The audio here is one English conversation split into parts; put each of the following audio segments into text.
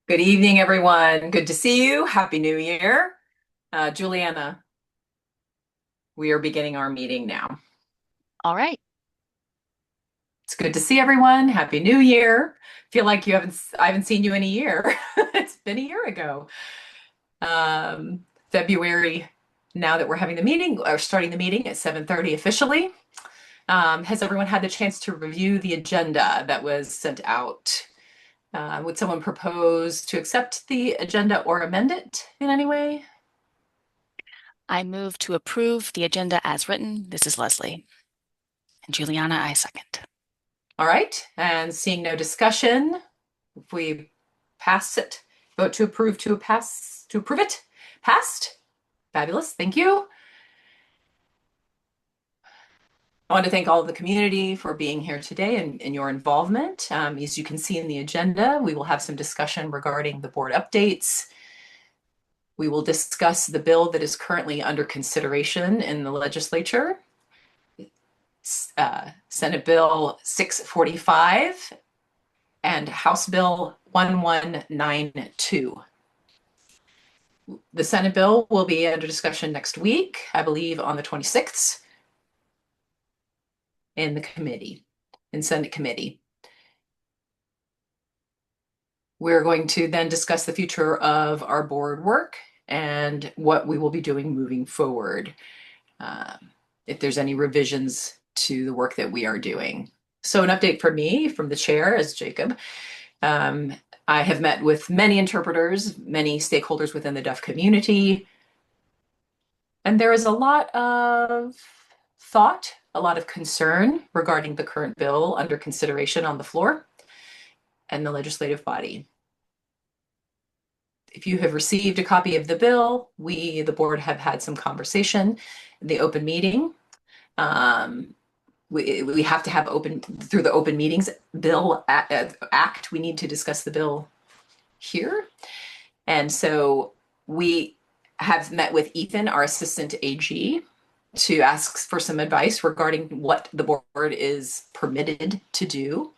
Good evening, everyone. Good to see you. Happy New Year. Juliana, we are beginning our meeting now. All right. It's good to see everyone. Happy New Year. Feel like I haven't seen you in a year. It's been a year ago. February, now that we're having the meeting or starting the meeting at 7:30 officially. Has everyone had the chance to review the agenda that was sent out? Would someone propose to accept the agenda or amend it in any way? I move to approve the agenda as written. This is Leslie. And Juliana, I second. All right, and seeing no discussion, if we pass it, vote to approve it, passed. Fabulous, thank you. I want to thank all of the community for being here today and your involvement. As you can see in the agenda, we will have some discussion regarding the board updates. We will discuss the bill that is currently under consideration in the legislature, Senate Bill 645 and House Bill 1192. The Senate bill will be under discussion next week, I believe on the 26th in the committee, in Senate committee. We're going to then discuss the future of our board work and what we will be doing moving forward. If there's any revisions to the work that we are doing. So an update for me from the chair as Jacob. I have met with many interpreters, many stakeholders within the deaf community, and there is a lot of thought, a lot of concern regarding the current bill under consideration on the floor and the legislative body. If you have received a copy of the bill, we, the board, have had some conversation in the open meeting. We have to have open through the open meetings bill act. We need to discuss the bill here. And so we have met with Ethan, our assistant AG, to ask for some advice regarding what the board is permitted to do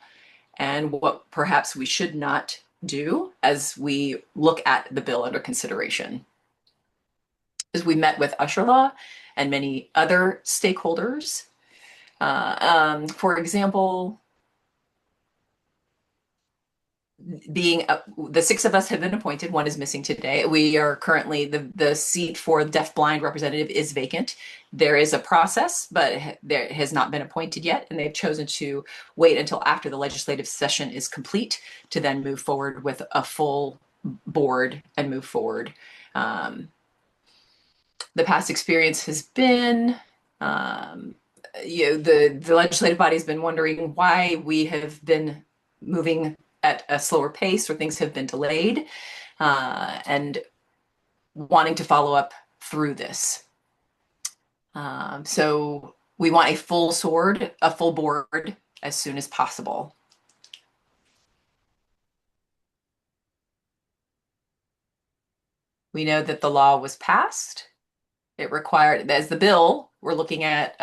and what perhaps we should not do as we look at the bill under consideration. As we met with Usher Law and many other stakeholders. For example, being the six of us have been appointed, one is missing today. We are currently the seat for deaf-blind representative is vacant. There is a process, but there has not been appointed yet, and they've chosen to wait until after the legislative session is complete to then move forward with a full board and move forward. The past experience has been the legislative body has been wondering why we have been moving at a slower pace or things have been delayed, and wanting to follow up through this. So we want a full board as soon as possible. We know that the law was passed. It required, as the bill, we're looking at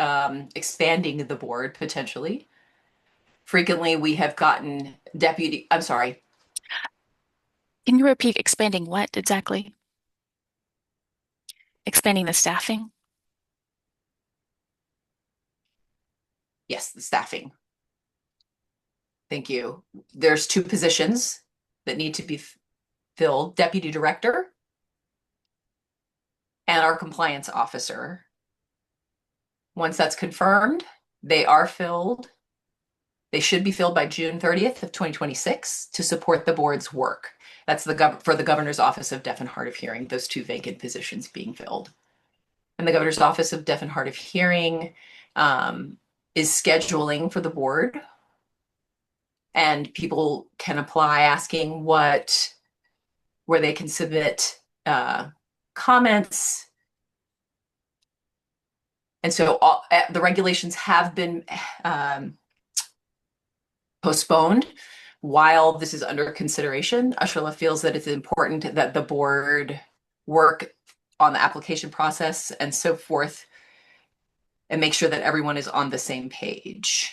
expanding the board potentially. Frequently, we have gotten I'm sorry. Can you repeat expanding what exactly? Expanding the staffing? Yes, the staffing. Thank you. There's two positions that need to be filled, deputy director and our compliance officer. Once that's confirmed, they are filled. They should be filled by June 30th of 2026 to support the board's work. That's for the Governor's Office of Deaf and Hard of Hearing, those two vacant positions being filled. And the Governor's Office of Deaf and Hard of Hearing is scheduling for the board. And people can apply asking where they can submit comments. And so the regulations have been postponed while this is under consideration. Ashla feels that it's important that the board work on the application process and so forth and make sure that everyone is on the same page.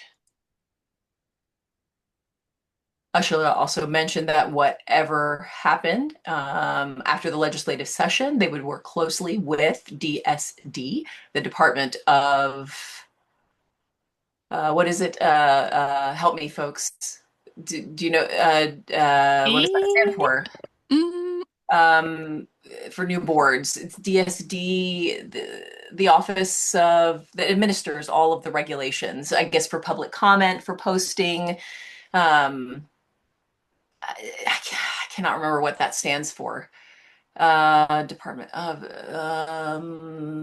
Ursula also mentioned that whatever happened after the legislative session, they would work closely with DSD, the Department of, what is it? Help me, folks. Do you know, what does that stand E- for? mm, Um, for new boards, it's DSD, the office of that administers all of the regulations, I guess, for public comment, for posting. Um, I cannot remember what that stands for. Department of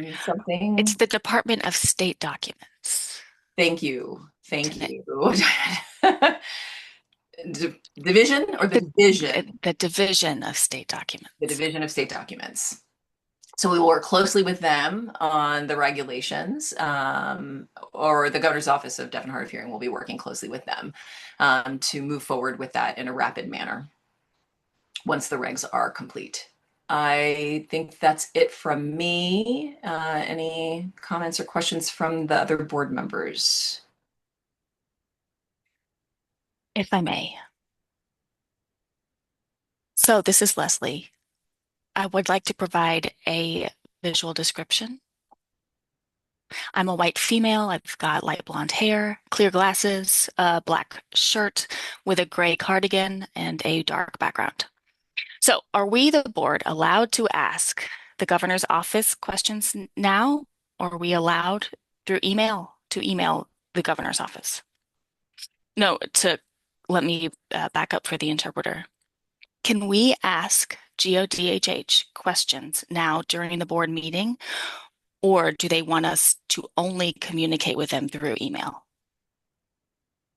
it's something. the Department of State documents. Thank you. Thank Tana- you. Division or the division? the Division of State The documents. Division of State Documents. So we will work closely with them on the regulations, or the Governor's Office of Deaf and Hard of Hearing will be working closely with them to move forward with that in a rapid manner once the regs are complete. I think that's it from me. Any comments or questions from the other board members? If I may. So this is Leslie. I would like to provide a visual description. I'm a white female. I've got light blonde hair, clear glasses, a black shirt with a gray cardigan, and a dark background. So, are we, the board, allowed to ask the governor's office questions now, or are we allowed through email to email the governor's office? No, to let me back up for the interpreter. Can we ask GODHH questions now during the board meeting, or do they want us to only communicate with them through email?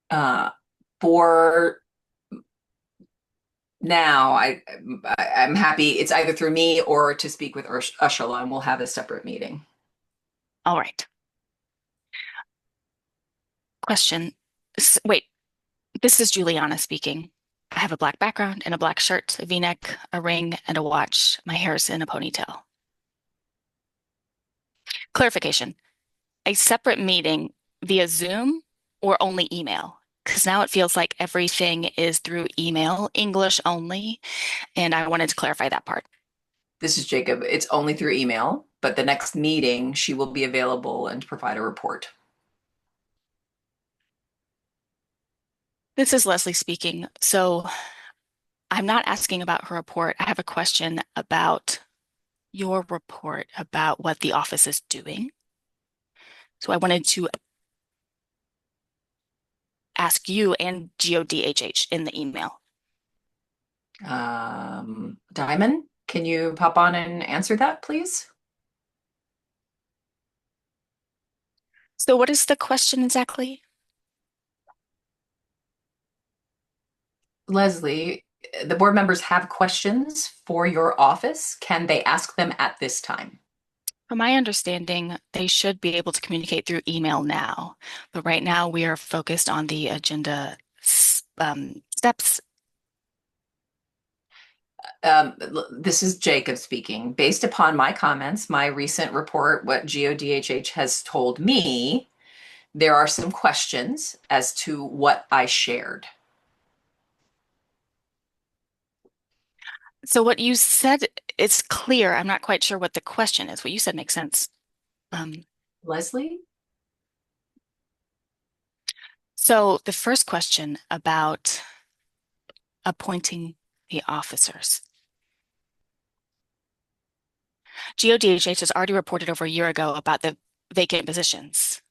Uh, for now, I'm happy. It's either through me or to speak with Ursula, and we'll have a separate meeting. All right. Question. Wait, this is Juliana speaking. I have a black background and a black shirt, a V-neck, a ring, and a watch. My hair's in a ponytail. Clarification. A separate meeting via Zoom or only email? Because now it feels like everything is through email, English only, and I wanted to clarify that part. This is Jacob. It's only through email, but the next meeting she will be available and provide a report. This is Leslie speaking. So I'm not asking about her report. I have a question about your report about what the office is doing. So I wanted to ask you and GODHH in the email. Diamond, can you pop on and answer that, please? So what is the question exactly? Leslie, the board members have questions for your office. Can they ask them at this time? From my understanding, they should be able to communicate through email now. But right now, we are focused on the agenda steps. This is Jacob speaking. Based upon my comments, my recent report, what GODHH has told me, there are some questions as to what I shared. So what you said, it's clear. I'm not quite sure what the question is. What you said makes sense. Um, Leslie? so the first question about appointing the officers. GODHH has already reported over a year ago about the vacant positions,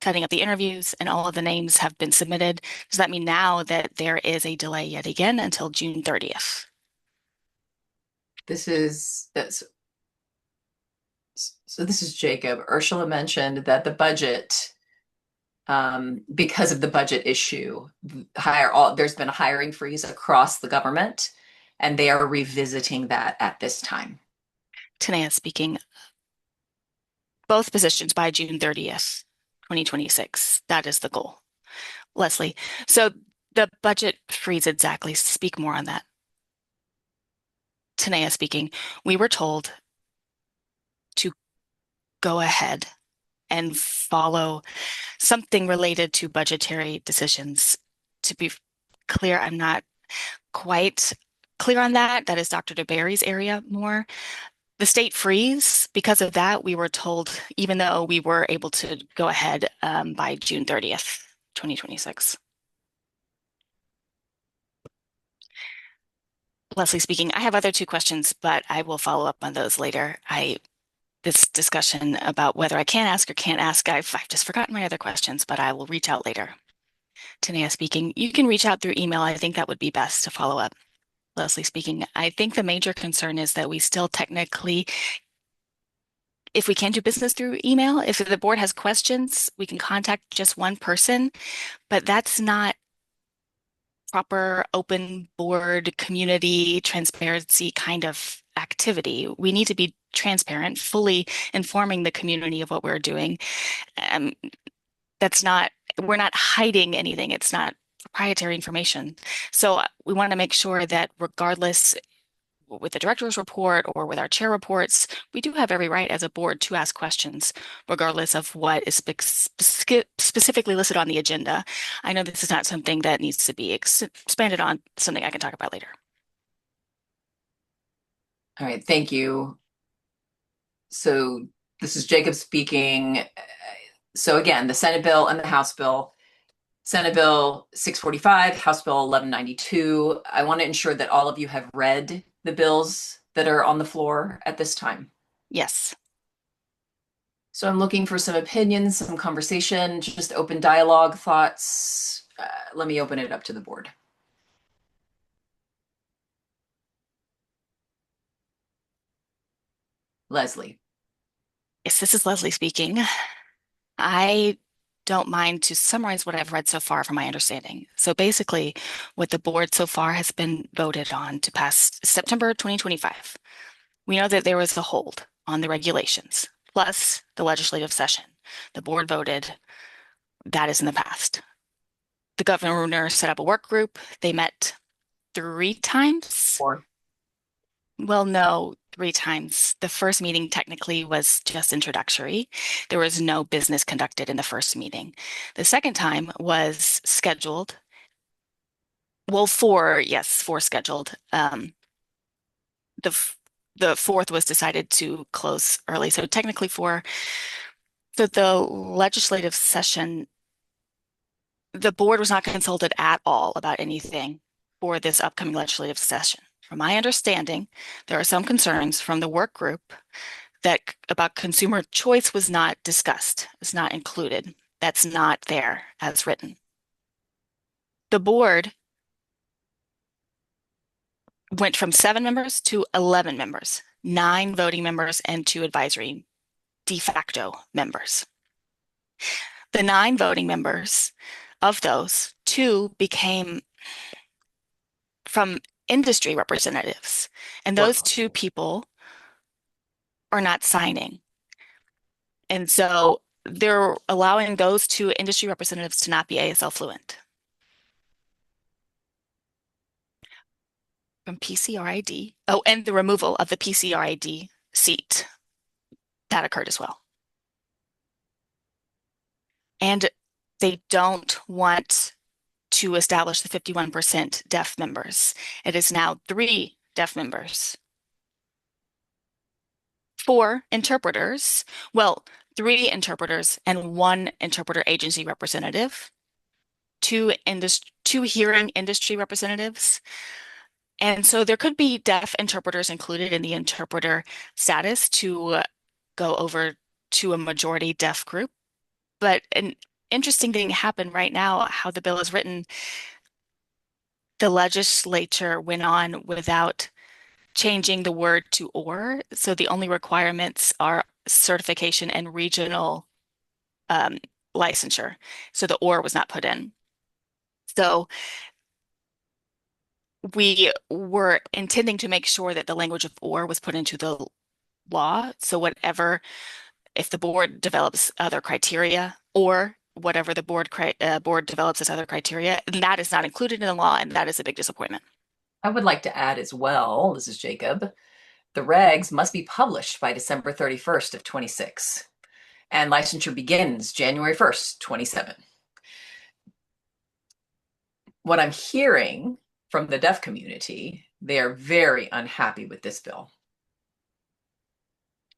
cutting up the interviews, and all of the names have been submitted. Does that mean now that there is a delay yet again until June 30th? This is that's so this is Jacob. Ursula mentioned that the budget, because of the budget issue, there's been a hiring freeze across the government, and they are revisiting that at this time. Tanea speaking. Both positions by June 30th, 2026. That is the goal. Leslie, so the budget freeze exactly. Speak more on that. Tanea speaking. We were told to go ahead and follow something related to budgetary decisions to be clear. I'm not quite clear on that. That is Dr. DeBerry's area more. The state freeze, because of that, we were told, even though we were able to go ahead by June 30th, 2026. Leslie speaking. I have other two questions, but I will follow up on those later. This discussion about whether I can ask or can't ask, I've just forgotten my other questions, but I will reach out later. Tanea speaking. You can reach out through email. I think that would be best to follow up. Leslie speaking. I think the major concern is that we still technically, if we can do business through email, if the board has questions, we can contact just one person, but that's not proper open board community transparency kind of activity. We need to be transparent, fully informing the community of what we're doing. Um, that's not, we're not hiding anything. It's not proprietary information. So we want to make sure that regardless with the director's report or with our chair reports, we do have every right as a board to ask questions, regardless of what is specifically listed on the agenda. I know this is not something that needs to be expanded on, something I can talk about later. All right, thank you. So this is Jacob speaking. So again, the Senate bill and the House bill. Senate Bill 645, House Bill 1192. I want to ensure that all of you have read the bills that are on the floor at this time. Yes. So I'm looking for some opinions, some conversation, just open dialogue, thoughts. Let me open it up to the board. Leslie. Yes, this is Leslie speaking. I don't mind to summarize what I've read so far from my understanding. So basically, what the board so far has been voted on to pass September 2025. We know that there was a hold on the regulations, plus the legislative session. The board voted that is in the past. The governor set up a work group. They met 3 times. Or Well, no, 3 times. The first meeting technically was just introductory. There was no business conducted in the first meeting. The second time was scheduled. Well, four scheduled. The the fourth was decided to close early. So technically four. So the legislative session, the board was not consulted at all about anything for this upcoming legislative session. From my understanding, there are some concerns from the work group that about consumer choice was not discussed, is not included. That's not there as written. The board went from 7 members to 11 members, 9 voting members and 2 advisory de facto members. The 9 voting members, of those, 2 became from industry representatives, and those 2 people are not signing. And so they're allowing those 2 industry representatives to not be ASL fluent. From PCRID. Oh, and the removal of the PCRID seat. That occurred as well. And they don't want to establish the 51% deaf members. It is now 3 deaf members. 4 interpreters. Well, 3 interpreters and 1 interpreter agency representative. 2 hearing industry representatives. And so there could be deaf interpreters included in the interpreter status to go over to a majority deaf group. But an interesting thing happened right now, how the bill is written. The legislature went on without changing the word to or. So the only requirements are certification and regional licensure. So the or was not put in. So we were intending to make sure that the language of or was put into the law. So whatever, if the board develops other criteria or whatever the board develops as other criteria, that is not included in the law, and that is a big disappointment. I would like to add as well, this is Jacob, the regs must be published by December 31st of 26, and licensure begins January 1st, 27. what I'm hearing from the deaf community, they are very unhappy with this bill.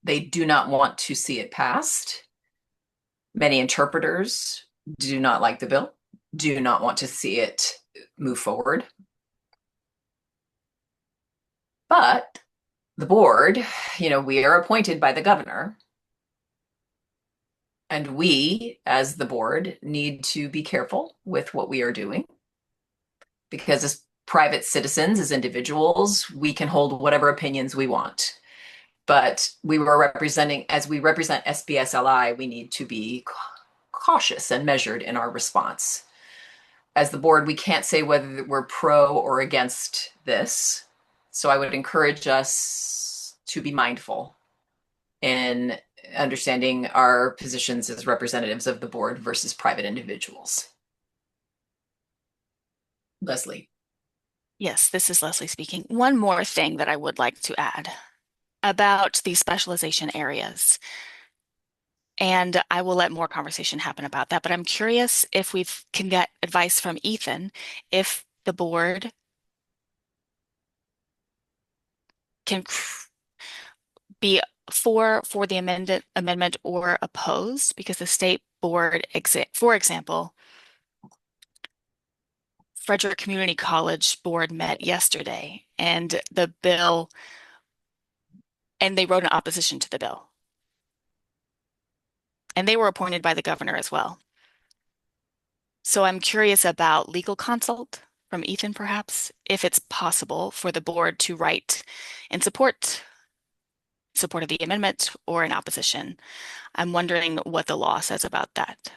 They do not want to see it passed. Many interpreters do not like the bill, do not want to see it move forward. But the board, we are appointed by the governor. And we, as the board, need to be careful with what we are doing because as private citizens, as individuals, we can hold whatever opinions we want. But as we represent SBSLI, we need to be cautious and measured in our response. As the board, we can't say whether we're pro or against this. So I would encourage us to be mindful in understanding our positions as representatives of the board versus private individuals. Leslie. Yes, this is Leslie speaking. One more thing that I would like to add about the specialization areas. And I will let more conversation happen about that. But I'm curious if we can get advice from Ethan, if the board can be for the amendment or opposed, because the state board, for example, Frederick Community College board met yesterday, and they wrote an opposition to the bill. And they were appointed by the governor as well. So I'm curious about legal consult from Ethan, perhaps, if it's possible for the board to write in support of the amendment or in opposition. I'm wondering what the law says about that.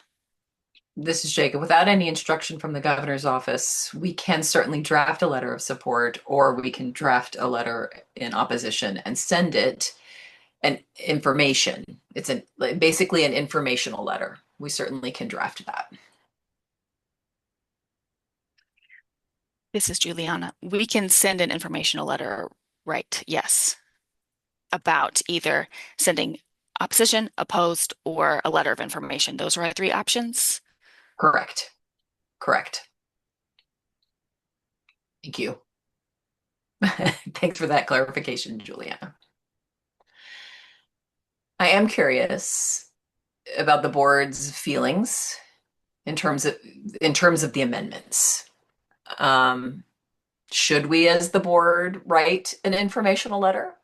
This is Jacob. Without any instruction from the governor's office, we can certainly draft a letter of support, or we can draft a letter in opposition and send it an information. It's basically an informational letter. We certainly can draft that. This is Juliana. We can send an informational letter, right? Yes. About either sending opposition, opposed, or a letter of information. Those are our three options. Correct. Correct. Thank you. Thanks for that clarification, Juliana. I am curious about the board's feelings in terms of the amendments. Should we, as the board, write an informational letter?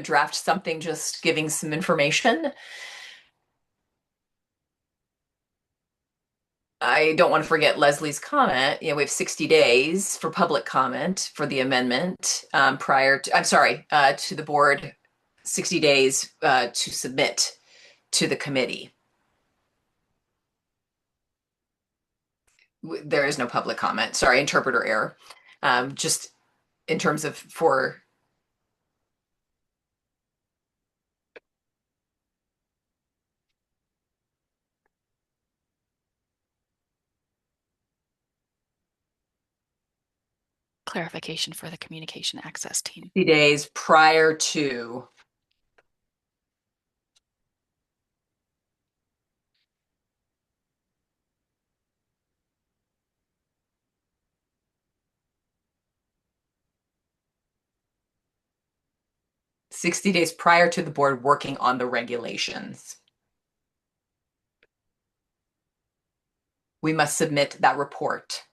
Draft something just giving some information. I don't want to forget Leslie's comment. We have 60 days for public comment for the amendment to the board, 60 days to submit to the committee. There is no public comment. Sorry, interpreter error. Just in terms of for Clarification for the communication access team. 60 days prior to. "60 days prior to the board working on the regulations. We must submit that report."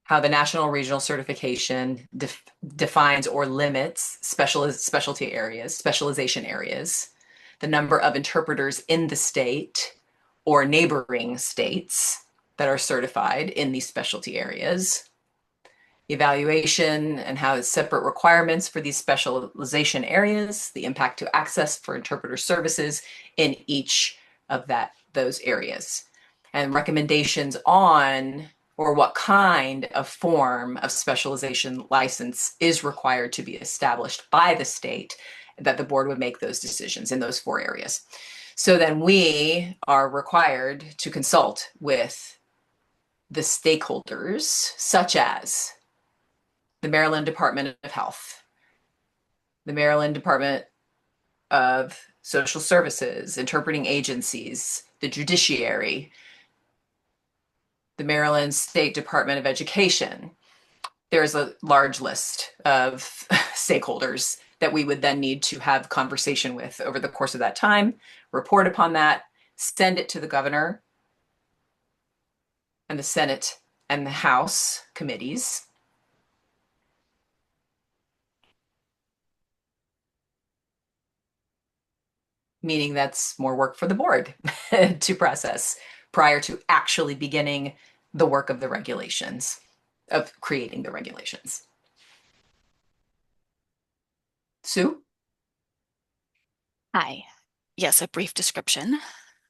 How the National Regional Certification defines or limits specialization areas, the number of interpreters in the state or neighboring states that are certified in these specialty areas, evaluation and how separate requirements for these specialization areas, the impact to access for interpreter services in each of those areas, and recommendations on or what kind of form of specialization license is required to be established by the state, that the board would make those decisions in those 4 areas. So then we are required to consult with the stakeholders, such as the Maryland Department of Health, the Maryland Department of social services, interpreting agencies, the judiciary, the Maryland State Department of Education. There's a large list of stakeholders that we would then need to have conversation with over the course of that time, report upon that, send it to the governor and the Senate and the House committees. Meaning that's more work for the board to process prior to actually beginning the work of the regulations, of creating the regulations. Sue? Hi. Yes, a brief description.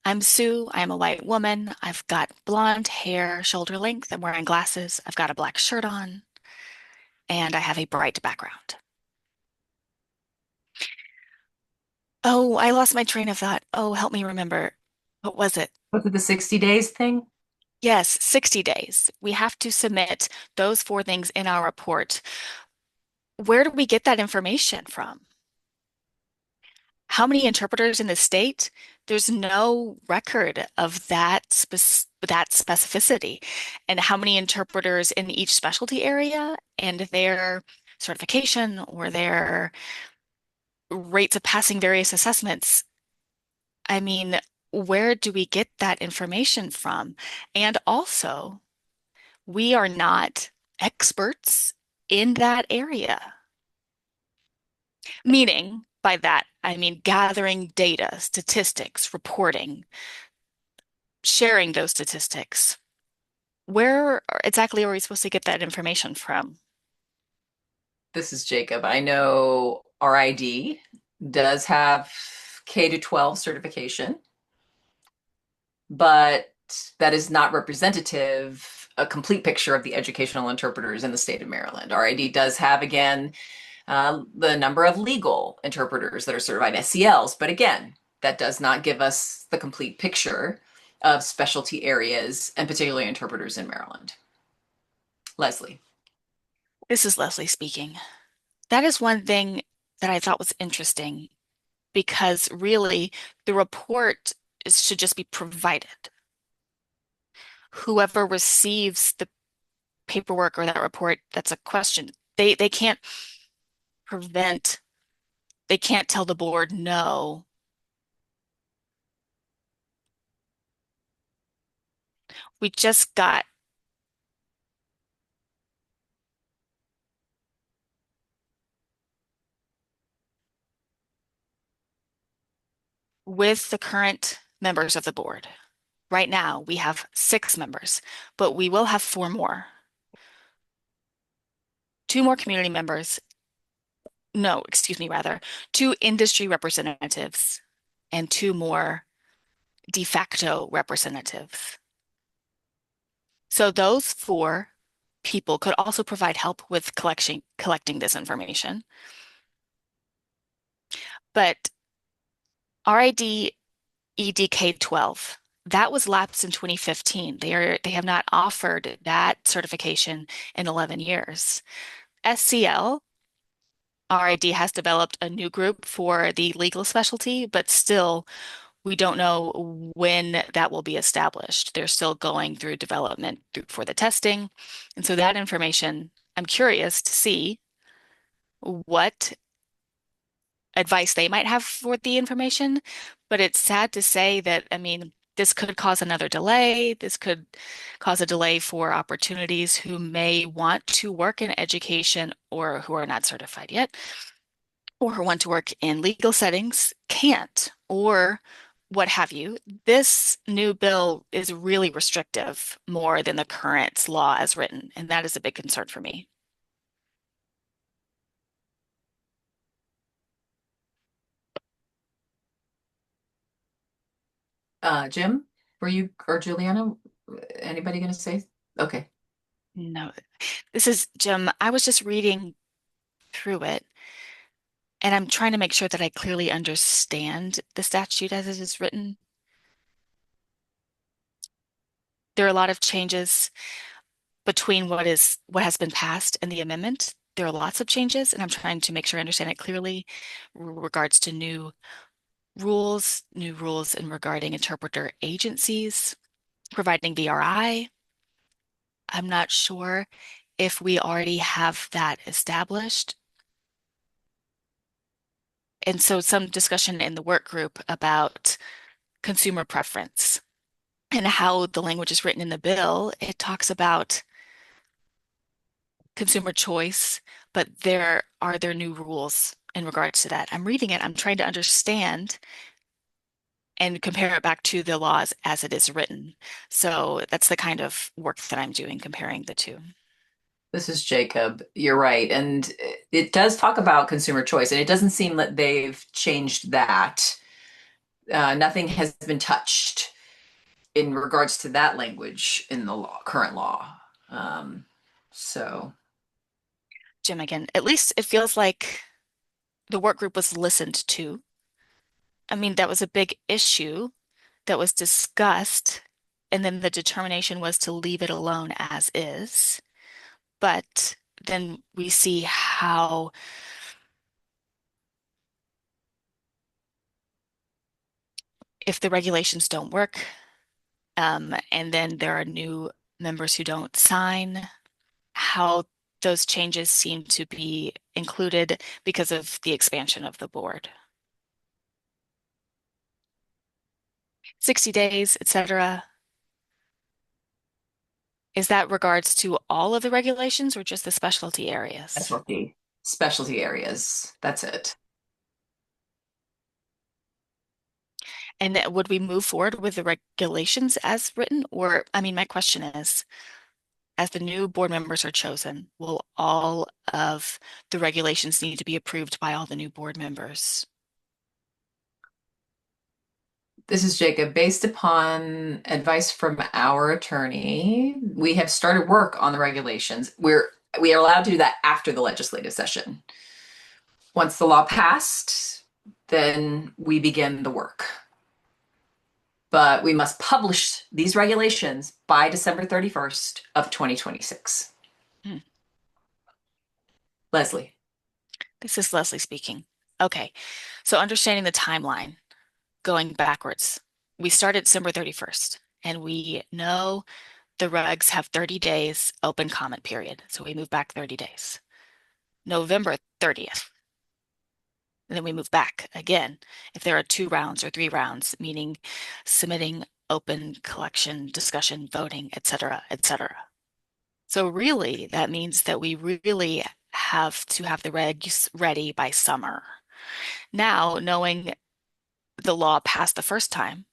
I'm Sue. I'm a white woman. I've got blonde hair, shoulder length. I'm wearing glasses. I've got a black shirt on, and I have a bright background. Oh, I lost my train of thought. Oh, help me remember. What was it? Was it the 60 days thing? Yes, 60 days. We have to submit those four things in our report. Where do we get that information from? How many interpreters in the state? There's no record of that specificity. And how many interpreters in each specialty area and their certification or their rates of passing various assessments. I mean, where do we get that information from? And also, we are not experts in that area. Meaning, by that, I mean gathering data, statistics, reporting, sharing those statistics. Where exactly are we supposed to get that information from? This is Jacob. I know RID does have K to 12 certification, but that is not representative, a complete picture of the educational interpreters in the state of Maryland. RID does have, again, the number of legal interpreters that are certified SELs, but again, that does not give us the complete picture of specialty areas and particularly interpreters in Maryland. Leslie. This is Leslie speaking. That is one thing that I thought was interesting because really the report should just be provided. Whoever receives the paperwork or that report, that's a question. They can't prevent, they can't tell the board no. We just got with the current members of the board. Right now, we have 6 members, but we will have 4 more. 2 more community members. No, excuse me, rather, 2 industry representatives and 2 more de facto representatives. So those 4 people could also provide help with collecting this information. But RID EDK 12, that was lapsed in 2015. They have not offered that certification in 11 years. SCL RID has developed a new group for the legal specialty, but still we don't know when that will be established. They're still going through development for the testing. And so that information, I'm curious to see what advice they might have for the information. But it's sad to say that, I mean, this could cause another delay. This could cause a delay for opportunities who may want to work in education or who are not certified yet, or who want to work in legal settings, can't, or what have you. This new bill is really restrictive more than the current law as written, and that is a big concern for me. Jim, were you or Juliana? Anybody going to say? Okay. No, this is Jim. I was just reading through it, and I'm trying to make sure that I clearly understand the statute as it is written. There are a lot of changes between what has been passed and the amendment. there are lots of changes, and I'm trying to make sure I understand it clearly regards to new rules in regarding interpreter agencies, providing VRI. I'm not sure if we already have that established. And so some discussion in the work group about consumer preference and how the language is written in the bill. It talks about consumer choice, but there new rules in regards to that. I'm reading it, I'm trying to understand and compare it back to the laws as it is written. So that's the kind of work that I'm doing, comparing the two. This is Jacob. You're right. And it does talk about consumer choice, and it doesn't seem that they've changed that. Nothing has been touched in regards to that language in the law, current law. Um, so Jim, again, at least it feels like the work group was listened to. I mean, that was a big issue that was discussed, and then the determination was to leave it alone as is. But then we see how if the regulations don't work, and then there are new members who don't sign, how those changes seem to be included because of the expansion of the board. 60 days, etc. Is that regards to all of the regulations or just the specialty areas? specialty areas. That's it. And would we move forward with the regulations as written? Or, I mean, my question is, as the new board members are chosen, will all of the regulations need to be approved by all the new board members? This is Jacob. Based upon advice from our attorney, we have started work on the regulations. We are allowed to do that after the legislative session. Once the law passed, then we begin the work. But we must publish these regulations by December 31st of 2026. Hmm. Leslie. This is Leslie speaking. Okay, so understanding the timeline, going backwards, we started December 31st, and we know the regs have 30 days open comment period. So we move back 30 days. November 30th. And then we move back again. If there are 2 rounds or 3 rounds, meaning submitting open collection, discussion, voting, etc., etc. So really, that means that we really have to have the regs ready by summer. Now, knowing the law passed the first time,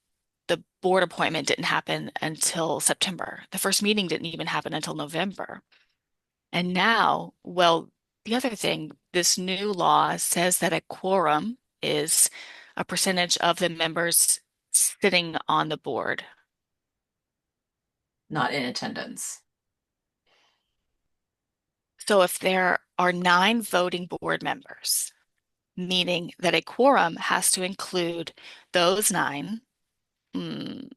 the board appointment didn't happen until September. The first meeting didn't even happen until November. And now, well, the other thing, this new law says that a quorum is a percentage of the members sitting on the board. Not in attendance. So if there are 9 voting board members, meaning that a quorum has to include those 9, mm,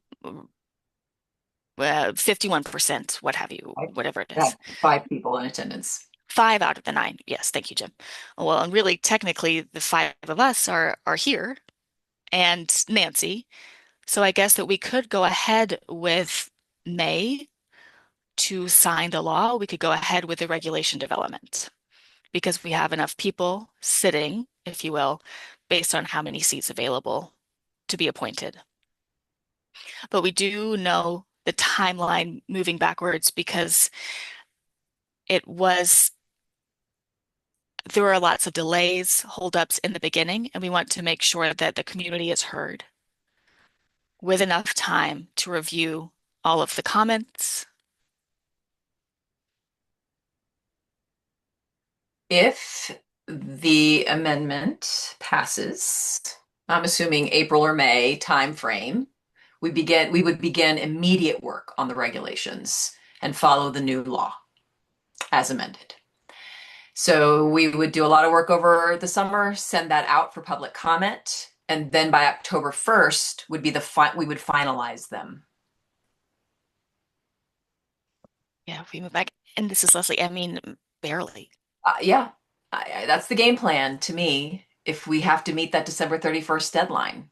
51%, what have you, I whatever it have is. 5 people in attendance. 5 out of the 9. Yes, thank you, Jim. Well, and really, technically, the 5 of us are here, and Nancy. So I guess that we could go ahead with May to sign the law. We could go ahead with the regulation development because we have enough people sitting, if you will, based on how many seats available to be appointed. But we do know the timeline moving backwards because it was there were lots of delays, holdups in the beginning, and we want to make sure that the community is heard with enough time to review all of the comments. If the amendment passes, I'm assuming April or May timeframe, we would begin immediate work on the regulations and follow the new law as amended. So we would do a lot of work over the summer, send that out for public comment, and then by October 1st would be we would finalize them. Yeah, if we move back, and this is Leslie, I mean, barely. Yeah, that's the game plan to me. If we have to meet that December 31st deadline,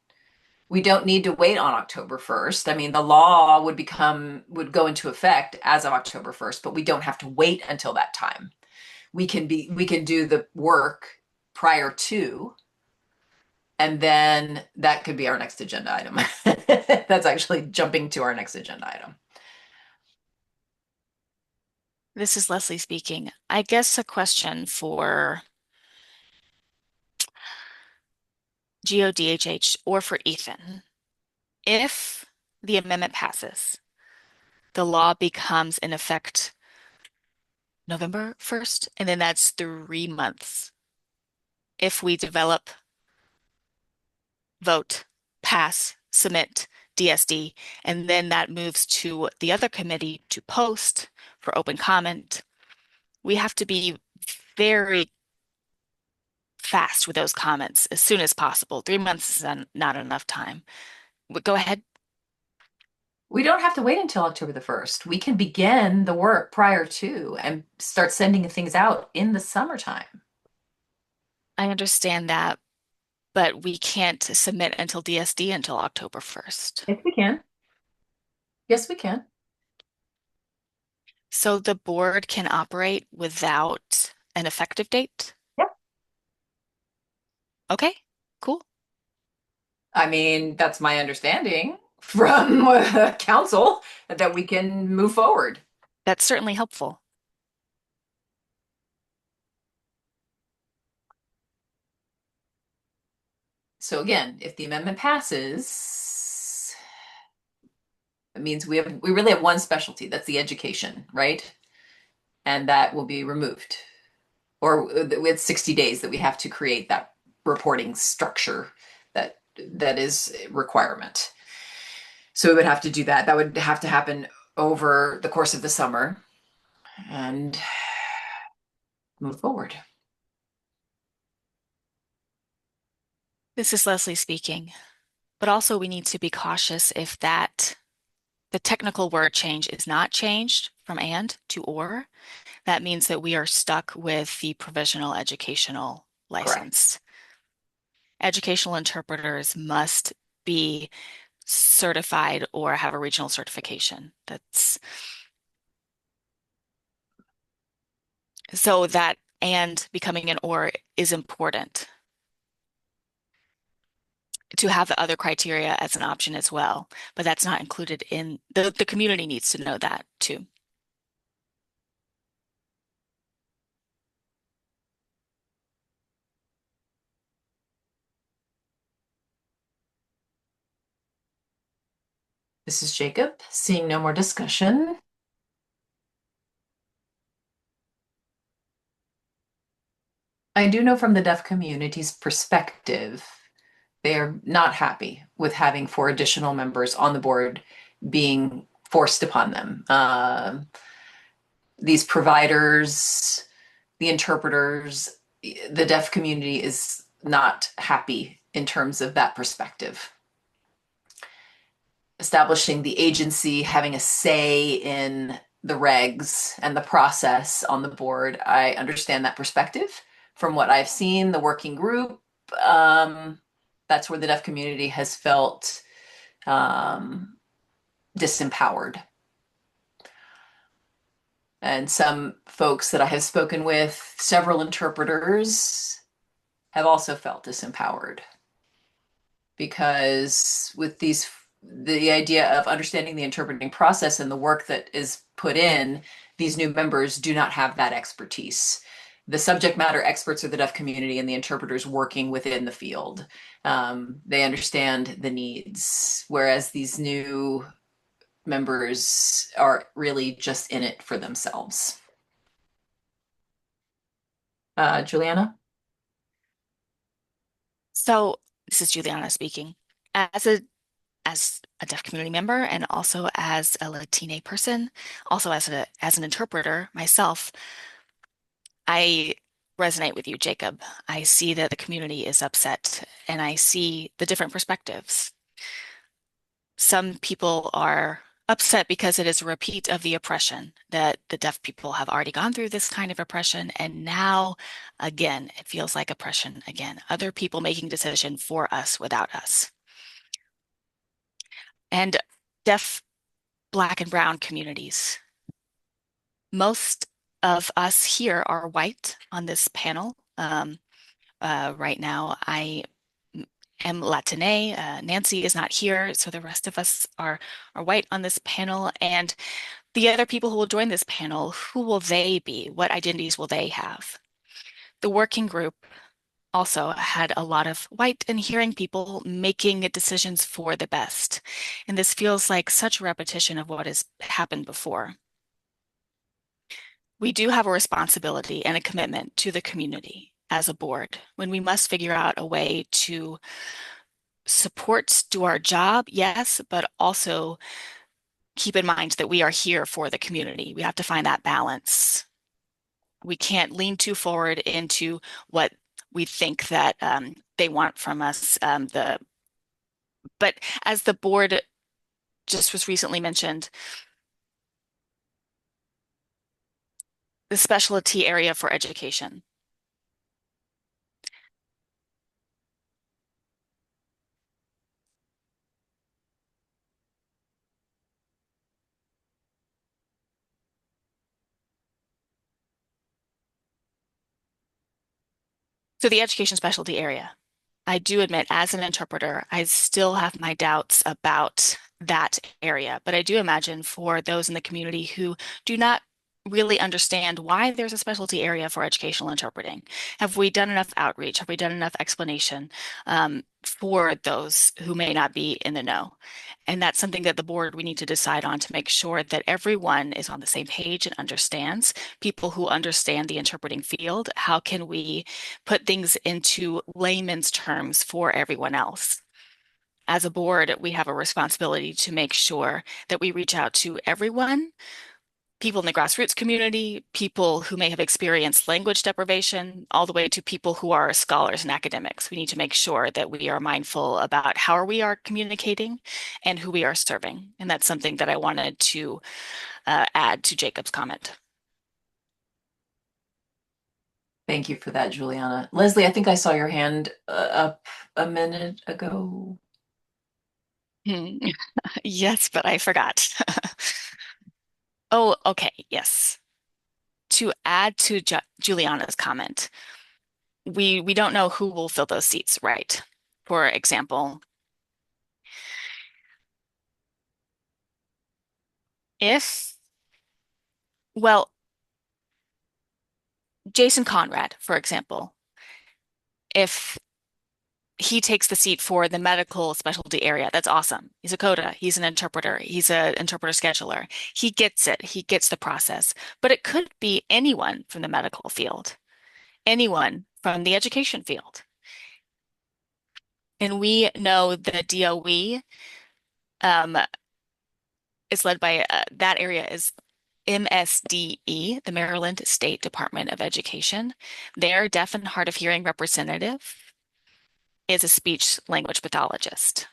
we don't need to wait on October 1st. I mean, the law would go into effect as of October 1st, but we don't have to wait until that time. We can do the work prior to, and then that could be our next agenda item. That's actually jumping to our next agenda item. This is Leslie speaking. I guess a question for GODHH or for Ethan. If the amendment passes, the law becomes in effect November 1st, and then that's 3 months. If we develop, vote, pass, submit, DSD, and then that moves to the other committee to post for open comment, we have to be very fast with those comments as soon as possible. 3 months is not enough time. Go ahead. We don't have to wait until October the 1st. We can begin the work prior to and start sending things out in the summertime. I understand that, but we can't submit until DSD until October 1st. Yes, we can. Yes, we can. So the board can operate without an effective date? Yeah. Okay, cool. I mean, that's my understanding from council that we can move forward. That's certainly helpful. So again, if the amendment passes, it means we really have one specialty, that's the education, right? And that will be removed. Or with 60 days that we have to create that reporting structure that is a requirement. So we would have to do that. That would have to happen over the course of the summer and move forward. This is Leslie speaking. But also we need to be cautious if the technical word change is not changed from and to or. That means that we are stuck with the provisional educational Correct. license. Educational interpreters must be certified or have a regional certification. That's so that and becoming an or is important to have the other criteria as an option as well, but that's not included in the community needs to know that too. This is Jacob. Seeing no more discussion. I do know from the deaf community's perspective, they are not happy with having four additional members on the board being forced upon them. These providers, the interpreters, the deaf community is not happy in terms of that perspective. Establishing the agency, having a say in the regs and the process on the board, I understand that perspective. From what I've seen, the working group, that's where the deaf community has felt disempowered. And some folks that I have spoken with, several interpreters, have also felt disempowered because with the idea of understanding the interpreting process and the work that is put in, these new members do not have that expertise. The subject matter experts are the deaf community and the interpreters working within the field. They understand the needs, whereas these new members are really just in it for themselves. Juliana? So this is Juliana speaking. As a as a deaf community member and also as a Latina person, also as an interpreter myself, I resonate with you, Jacob. I see that the community is upset and I see the different perspectives. Some people are Upset because it is a repeat of the oppression that the deaf people have already gone through this kind of oppression. And now, again, it feels like oppression again. Other people making decision for us without us. And deaf, Black, and Brown communities. Most of us here are white on this panel. Right now, I am Latine. Nancy is not here, so the rest of us are white on this panel. And the other people who will join this panel, who will they be? What identities will they have? The working group also had a lot of white and hearing people making decisions for the best. And this feels like such a repetition of what has happened before. We do have a responsibility and a commitment to the community as a board when we must figure out a way to support, do our job, yes, but also keep in mind that we are here for the community. We have to find that balance. We can't lean too forward into what we think that they want from us. But as the board just was recently mentioned, the specialty area for education. So the education specialty area. I do admit, as an interpreter, I still have my doubts about that area. But I do imagine for those in the community who do not really understand why there's a specialty area for educational interpreting. Have we done enough outreach? Have we done enough explanation for those who may not be in the know? And that's something that the board we need to decide on to make sure that everyone is on the same page and understands, people who understand the interpreting field. How can we put things into layman's terms for everyone else? As a board, we have a responsibility to make sure that we reach out to everyone, people in the grassroots community, people who may have experienced language deprivation, all the way to people who are scholars and academics. We need to make sure that we are mindful about how we are communicating and who we are serving. And that's something that I wanted to add to Jacob's comment. Thank you for that, Juliana. Leslie, I think I saw your hand up a minute ago. Hmm. Yes, but I forgot. Oh, okay. Yes. To add to Juliana's comment, we don't know who will fill those seats, right? For example, if, well, Jason Conrad, for example, if he takes the seat for the medical specialty area, that's awesome. He's a coda, he's an interpreter, he's an interpreter scheduler. He gets it, he gets the process. But it could be anyone from the medical field, anyone from the education field. And we know the DOE um, is led by that area is MSDE, the Maryland State Department of Education. Their deaf and hard of hearing representative is a speech language pathologist.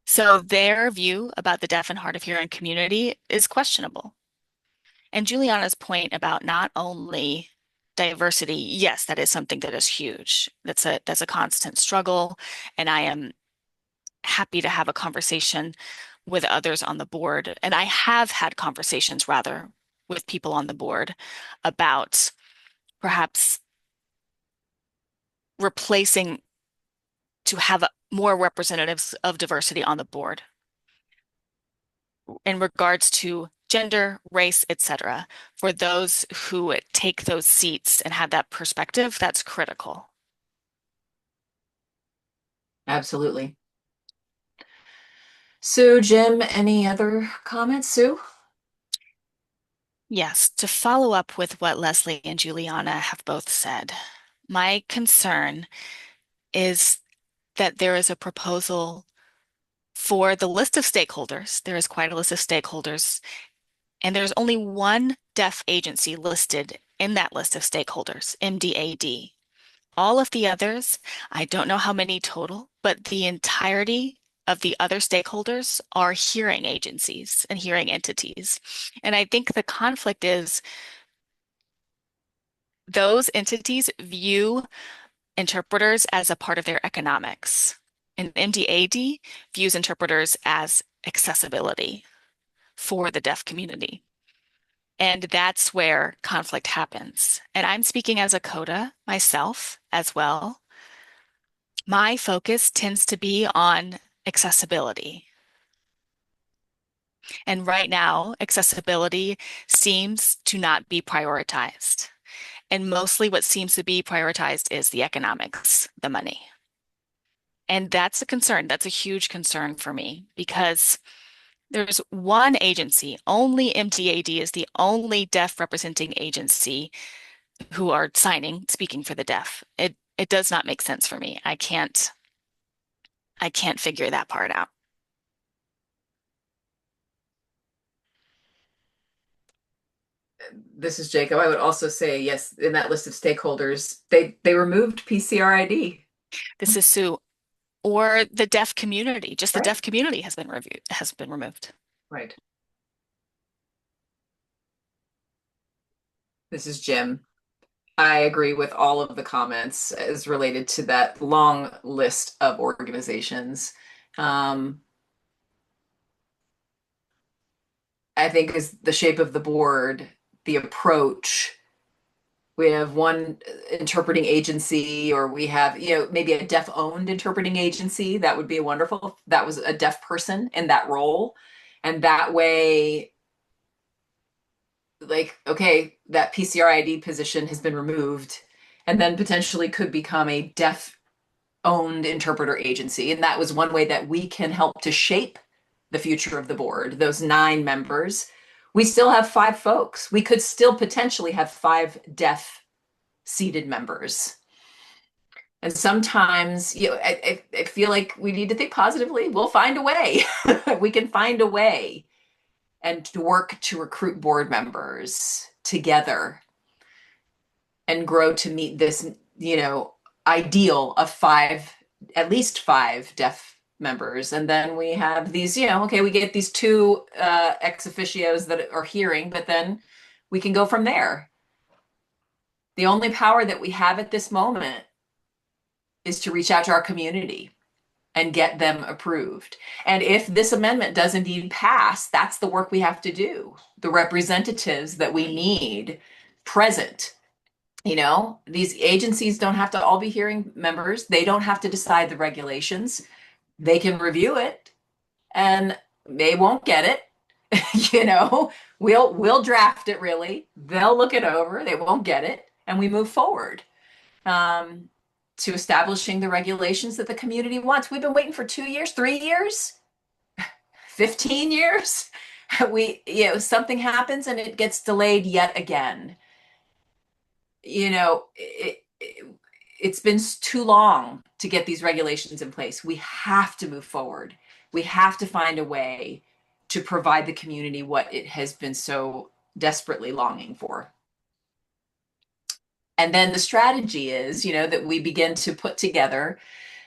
So their view about the deaf and hard of hearing community is questionable. And Juliana's point about not only diversity, yes, that is something that is huge. That's a constant struggle, and I am happy to have a conversation with others on the board. And I have had conversations rather with people on the board about perhaps replacing to have more representatives of diversity on the board in regards to gender, race, etc. For those who take those seats and have that perspective, that's critical. Absolutely. So, Jim, any other comments, Sue? Yes, to follow up with what Leslie and Juliana have both said, my concern is that there is a proposal for the list of stakeholders. There is quite a list of stakeholders, and there's only one deaf agency listed in that list of stakeholders, MDAD. All of the others, I don't know how many total, but the entirety of the other stakeholders are hearing agencies and hearing entities. And I think the conflict is those entities view interpreters as a part of their economics. And MDAD views interpreters as accessibility for the deaf community. And that's where conflict happens. And I'm speaking as a CODA myself as well. My focus tends to be on accessibility. And right now, accessibility seems to not be prioritized. And mostly what seems to be prioritized is the economics, the money. And that's a concern. That's a huge concern for me because there's one agency, only MDAD is the only deaf representing agency who are signing, speaking for the deaf. It does not make sense for me. I can't figure that part out. This is Jacob. I would also say, yes, in that list of stakeholders, they removed PCRID. This is Sue or the deaf community. Just the Right. deaf community has been removed. Right. This is Jim. I agree with all of the comments as related to that long list of organizations. Um, I think is the shape of the board, the approach. We have one interpreting agency, or we have, maybe a deaf-owned interpreting agency. That would be wonderful. That was a deaf person in that role. And that way, like, okay, that PCRID position has been removed and then potentially could become a deaf owned interpreter agency. And that was one way that we can help to shape the future of the board, those 9 members. We still have 5 folks. We could still potentially have 5 deaf seated members. And sometimes, I feel like we need to think positively. We'll find a way. We can find a way and to work to recruit board members together and grow to meet this, ideal of 5, at least 5 deaf members. And then we have these, okay, we get these 2 ex officios that are hearing, but then we can go from there. The only power that we have at this moment is to reach out to our community and get them approved. And if this amendment does indeed pass, that's the work we have to do. The representatives that we need present. These agencies don't have to all be hearing members. They don't have to decide the regulations. They can review it and they won't get it. We'll draft it really. They'll look it over. They won't get it. And we move forward. To establishing the regulations that the community wants. We've been waiting for 2 years, 3 years, 15 years. Something happens and it gets delayed yet again. It's been too long to get these regulations in place. We have to move forward. We have to find a way to provide the community what it has been so desperately longing for. And then the strategy is, that we begin to put together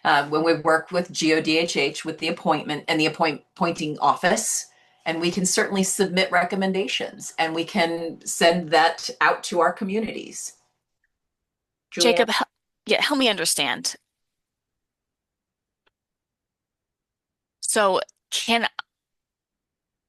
when we work with GODHH with the appointment and the appointing office, and we can certainly submit recommendations and we can send that out to our communities. Julianne? Jacob, yeah, help me understand. So can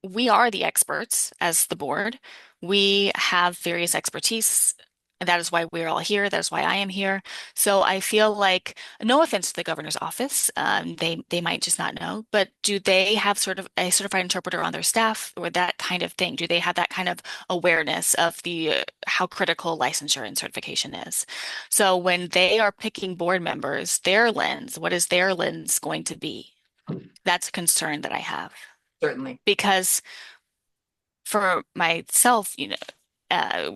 we are the experts as the board. We have various expertise. And that is why we're all here. That is why I am here. So I feel like, no offense to the governor's office, they might just not know, but do they have sort of a certified interpreter on their staff or that kind of thing? Do they have that kind of awareness of the how critical licensure and certification is? So when they are picking board members, their lens, what is their lens going to be? That's a concern that I have Certainly. because for myself,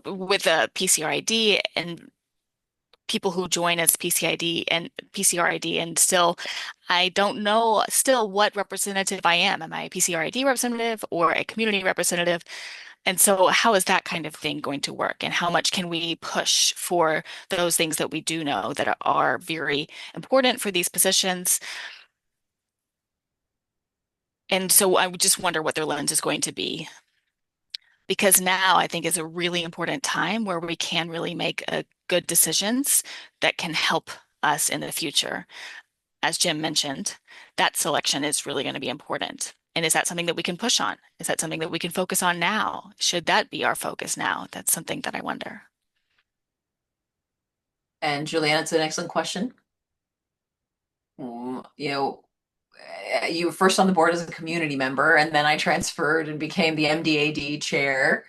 with a PCRID and people who join as PCRID and still I don't know still what representative I am. Am I a PCRID representative or a community representative? And so how is that kind of thing going to work? And how much can we push for those things that we do know that are very important for these positions? And so I would just wonder what their lens is going to be. Because now I think is a really important time where we can really make good decisions that can help us in the future. As Jim mentioned, that selection is really going to be important. And is that something that we can push on? Is that something that we can focus on now? Should that be our focus now? That's something that I wonder. And Juliana, it's an excellent question. You know, you were first on the board as a community member, and then I transferred and became the MDAD chair.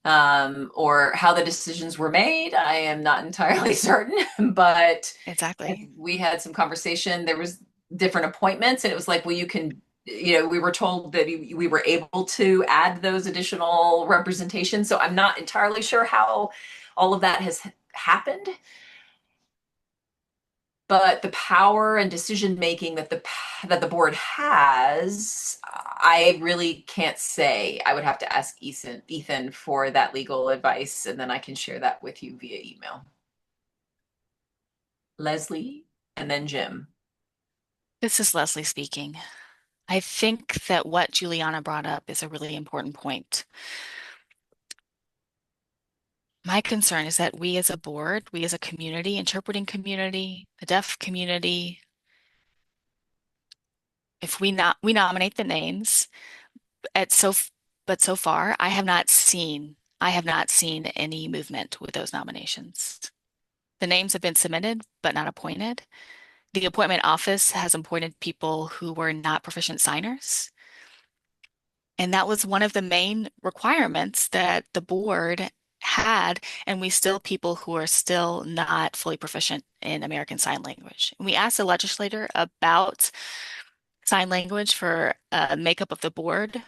Or how the decisions were made, I am not entirely certain, but Exactly. we had some conversation. There was different appointments, and it was like, well, you can, we were told that we were able to add those additional representations. So I'm not entirely sure how all of that has happened, but the power and decision making that the board has, I really can't say. I would have to ask Ethan for that legal advice, and then I can share that with you via email. Leslie, and then Jim. This is Leslie speaking. I think that what Juliana brought up is a really important point. My concern is that we as a board, we as a community, interpreting community, the deaf community, if we nominate the names, at so but so far I have not seen any movement with those nominations. The names have been submitted but not appointed. The appointment office has appointed people who were not proficient signers. And that was one of the main requirements that the board had, and we still people who are still not fully proficient in American Sign Language. And we asked the legislator about sign language for makeup of the board,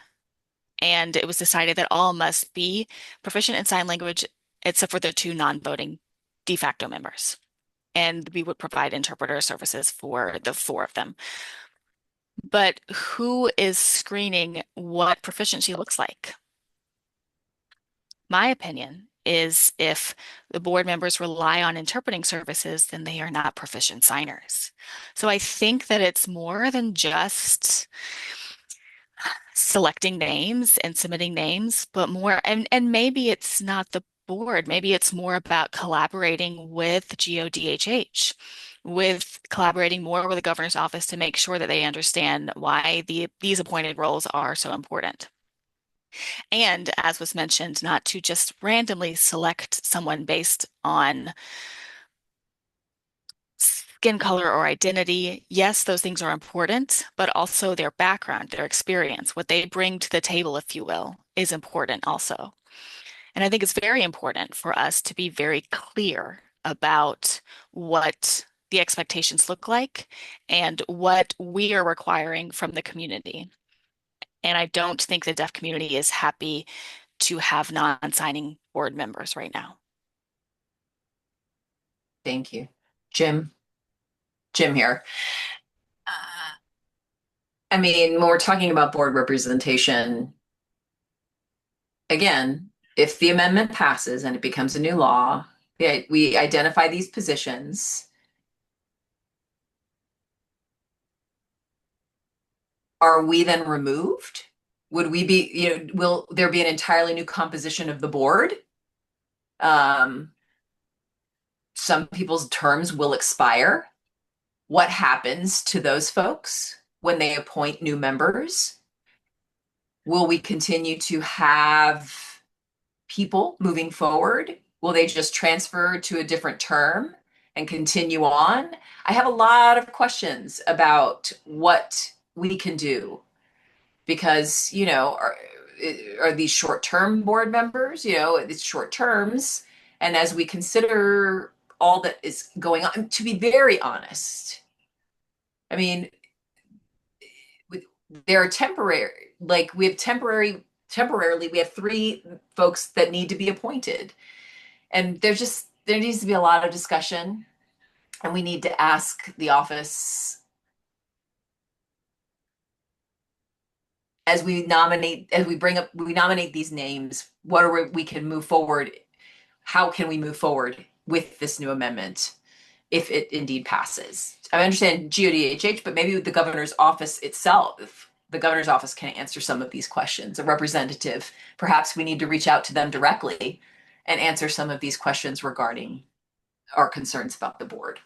and it was decided that all must be proficient in sign language except for the two non-voting de facto members. And we would provide interpreter services for the four of them. But who is screening what proficiency looks like? My opinion is if the board members rely on interpreting services, then they are not proficient signers. So I think that it's more than just selecting names and submitting names, but more, and maybe it's not the board, maybe it's more about collaborating with GODHH, with collaborating more with the governor's office to make sure that they understand why these appointed roles are so important. And as was mentioned, not to just randomly select someone based on skin color or identity. Yes, those things are important, but also their background, their experience, what they bring to the table, if you will, is important also. And I think it's very important for us to be very clear about what the expectations look like and what we are requiring from the community. And I don't think the deaf community is happy to have non-signing board members right now. Thank you. Jim. Jim here. Uh, I mean, when we're talking about board representation, again, if the amendment passes and it becomes a new law, we identify these positions. Are we then removed? Would we be, will there be an entirely new composition of the board? Um, some people's terms will expire. What happens to those folks when they appoint new members? Will we continue to have people moving forward? Will they just transfer to a different term and continue on? I have a lot of questions about what we can do because, are these short-term board members? It's short terms. And as we consider all that is going on, to be very honest, I mean, there are temporary, like we have temporarily, we have three folks that need to be appointed. And there needs to be a lot of discussion. And we need to ask the office we nominate these names, we can move forward. How can we move forward with this new amendment if it indeed passes? I understand GODHH, but maybe the governor's office itself the governor's office can answer some of these questions. A representative, perhaps we need to reach out to them directly and answer some of these questions regarding our concerns about the board.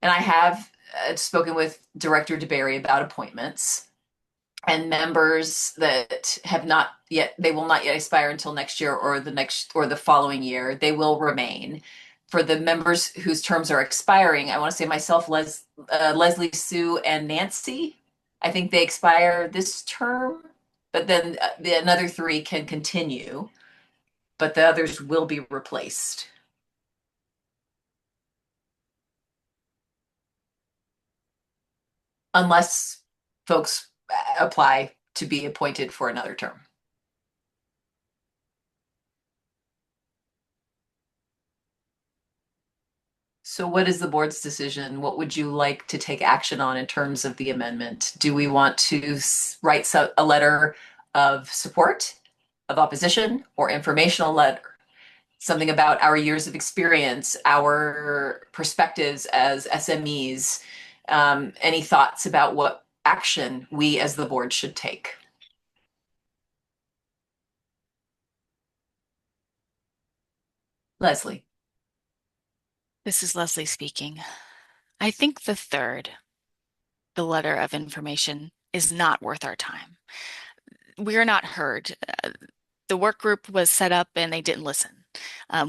And I have spoken with Director DeBerry about appointments and members that have not yet, they will not yet expire until next year or the following year. They will remain. For the members whose terms are expiring, I want to say myself, Leslie, Sue, and Nancy. I think they expire this term, but then another three can continue, but the others will be replaced. Unless folks apply to be appointed for another term. So what is the board's decision? What would you like to take action on in terms of the amendment? Do we want to write a letter of support, of opposition, or informational letter? Something about our years of experience, our perspectives as SMEs, any thoughts about what action we as the board should take? Leslie. This is Leslie speaking. I think the third, the letter of information, is not worth our time. We are not heard. The work group was set up and they didn't listen.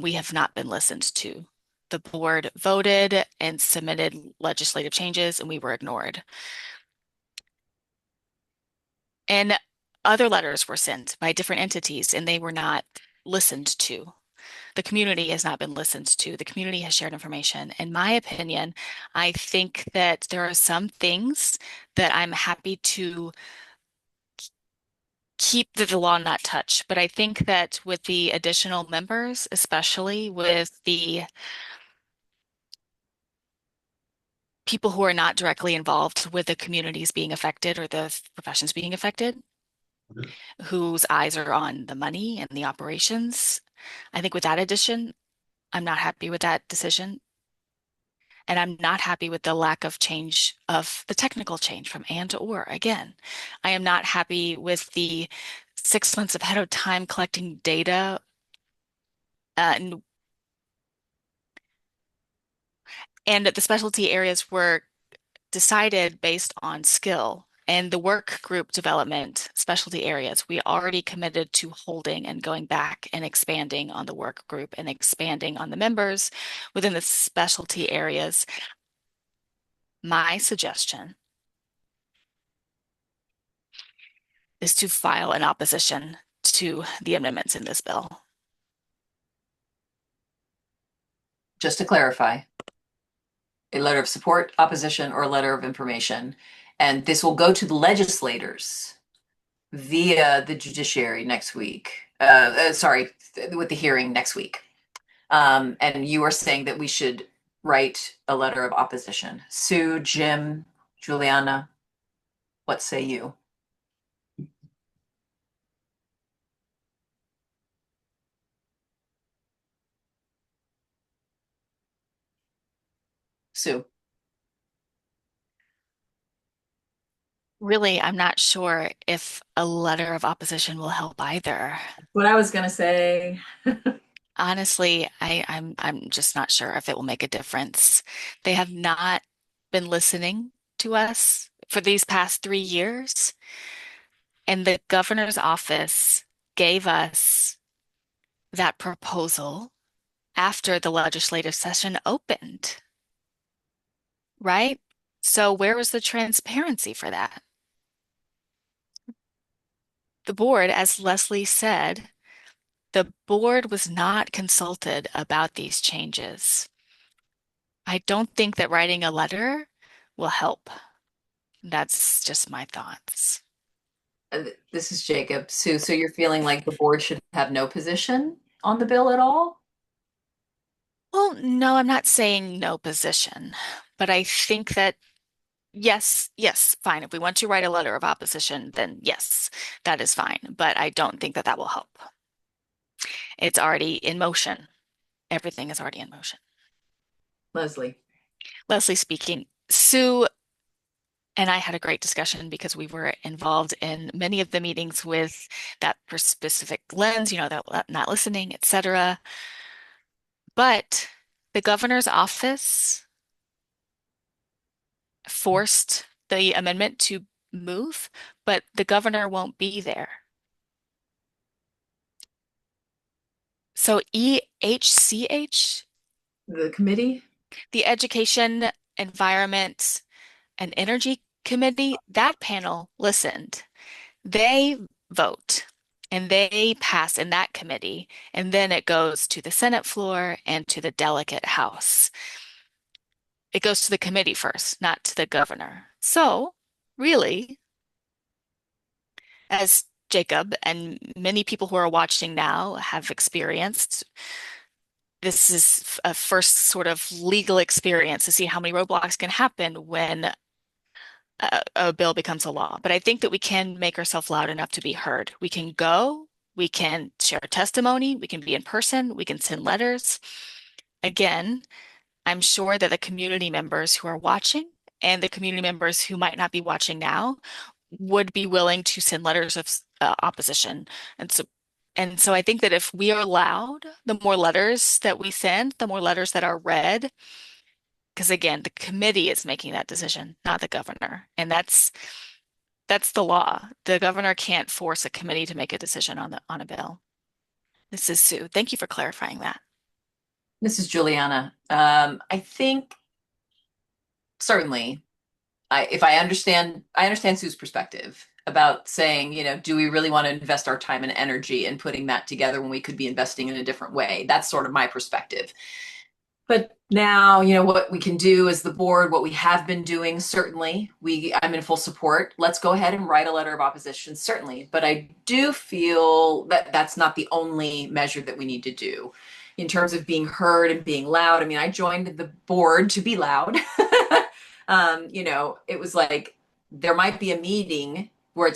We have not been listened to. The board voted and submitted legislative changes, and we were ignored. And other letters were sent by different entities, and they were not listened to. The community has not been listened to. The community has shared information. In my opinion, I think that there are some things that I'm happy to keep the law not touch. But I think that with the additional members, especially with the people who are not directly involved with the communities being affected or the professions being affected, whose eyes are on the money and the operations, I think with that addition, I'm not happy with that decision. And I'm not happy with the lack of change of the technical change from and to or. Again, I am not happy with the 6 months ahead of time collecting data and the specialty areas were decided based on skill and the work group development specialty areas. We already committed to holding and going back and expanding on the work group and expanding on the members within the specialty areas. My suggestion is to file an opposition to the amendments in this bill. Just to clarify, a letter of support, opposition, or a letter of information. And this will go to the legislators via the judiciary next week. Sorry, with the hearing next week. And you are saying that we should write a letter of opposition. Sue, Jim, Juliana, what say you? Sue. Really, I'm not sure if a letter of opposition will help either. What I was going to say. Honestly, I'm just not sure if it will make a difference. They have not been listening to us for these past 3 years, and the governor's office gave us that proposal after the legislative session opened, right? So where was the transparency for that? The board, as Leslie said, the board was not consulted about these changes. I don't think that writing a letter will help. That's just my thoughts. This is Jacob. Sue, so you're feeling like the board should have no position on the bill at all? Well, no, I'm not saying no position, but I think that yes, fine. If we want to write a letter of opposition, then yes, that is fine. But I don't think that that will help. It's already in motion. Everything is already in motion. Leslie. Leslie speaking. Sue, And I had a great discussion because we were involved in many of the meetings with that specific lens, that not listening, etc. But the governor's office forced the amendment to move, but the governor won't be there. So EHCH, The committee? the Education, Environment, and Energy Committee, that panel listened. They vote and they pass in that committee, and then it goes to the Senate floor and to the delegate house. It goes to the committee first, not to the governor. So, really, as Jacob and many people who are watching now have experienced, this is a first sort of legal experience to see how many roadblocks can happen when a bill becomes a law. But I think that we can make ourselves loud enough to be heard. We can go, we can share testimony, we can be in person, we can send letters. Again, I'm sure that the community members who are watching and the community members who might not be watching now would be willing to send letters of opposition. And so I think that if we are loud, the more letters that we send, the more letters that are read, because again, the committee is making that decision, not the governor. And that's the law. The governor can't force a committee to make a decision on a bill. This is Sue. Thank you for clarifying that. This is Juliana. I think certainly, if I understand Sue's perspective about saying, do we really want to invest our time and energy in putting that together when we could be investing in a different way? That's sort of my perspective. But now, what we can do as the board, what we have been doing, certainly, I'm in full support. Let's go ahead and write a letter of opposition, certainly. But I do feel that that's not the only measure that we need to do in terms of being heard and being loud. I mean, I joined the board to be loud. It was like there might be a meeting where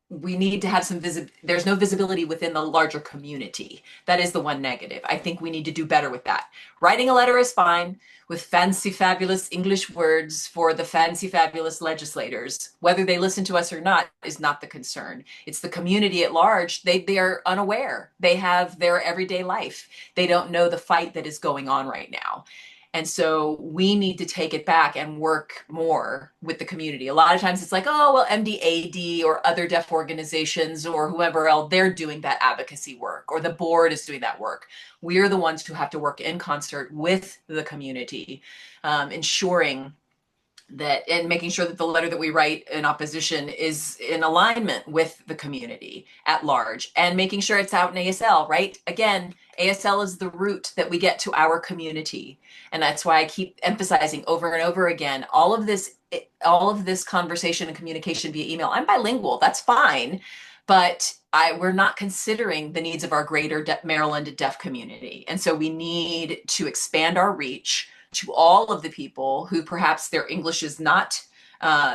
we need to have some there's no visibility within the larger community. That is the one negative. I think we need to do better with that. Writing a letter is fine with fancy fabulous English words for the fancy fabulous legislators. Whether they listen to us or not is not the concern. It's the community at large. They are unaware. They have their everyday life. They don't know the fight that is going on right now. And so we need to take it back and work more with the community. A lot of times it's like, oh, well, MDAD or other deaf organizations or whoever else, they're doing that advocacy work or the board is doing that work. We're the ones who have to work in concert with the community, ensuring that and making sure that the letter that we write in opposition is in alignment with the community at large and making sure it's out in ASL, right? Again, ASL is the route that we get to our community. And that's why I keep emphasizing over and over again, all of this conversation and communication via email. I'm bilingual, that's fine. But we're not considering the needs of our greater Maryland deaf community. And so we need to expand our reach to all of the people who perhaps their English is not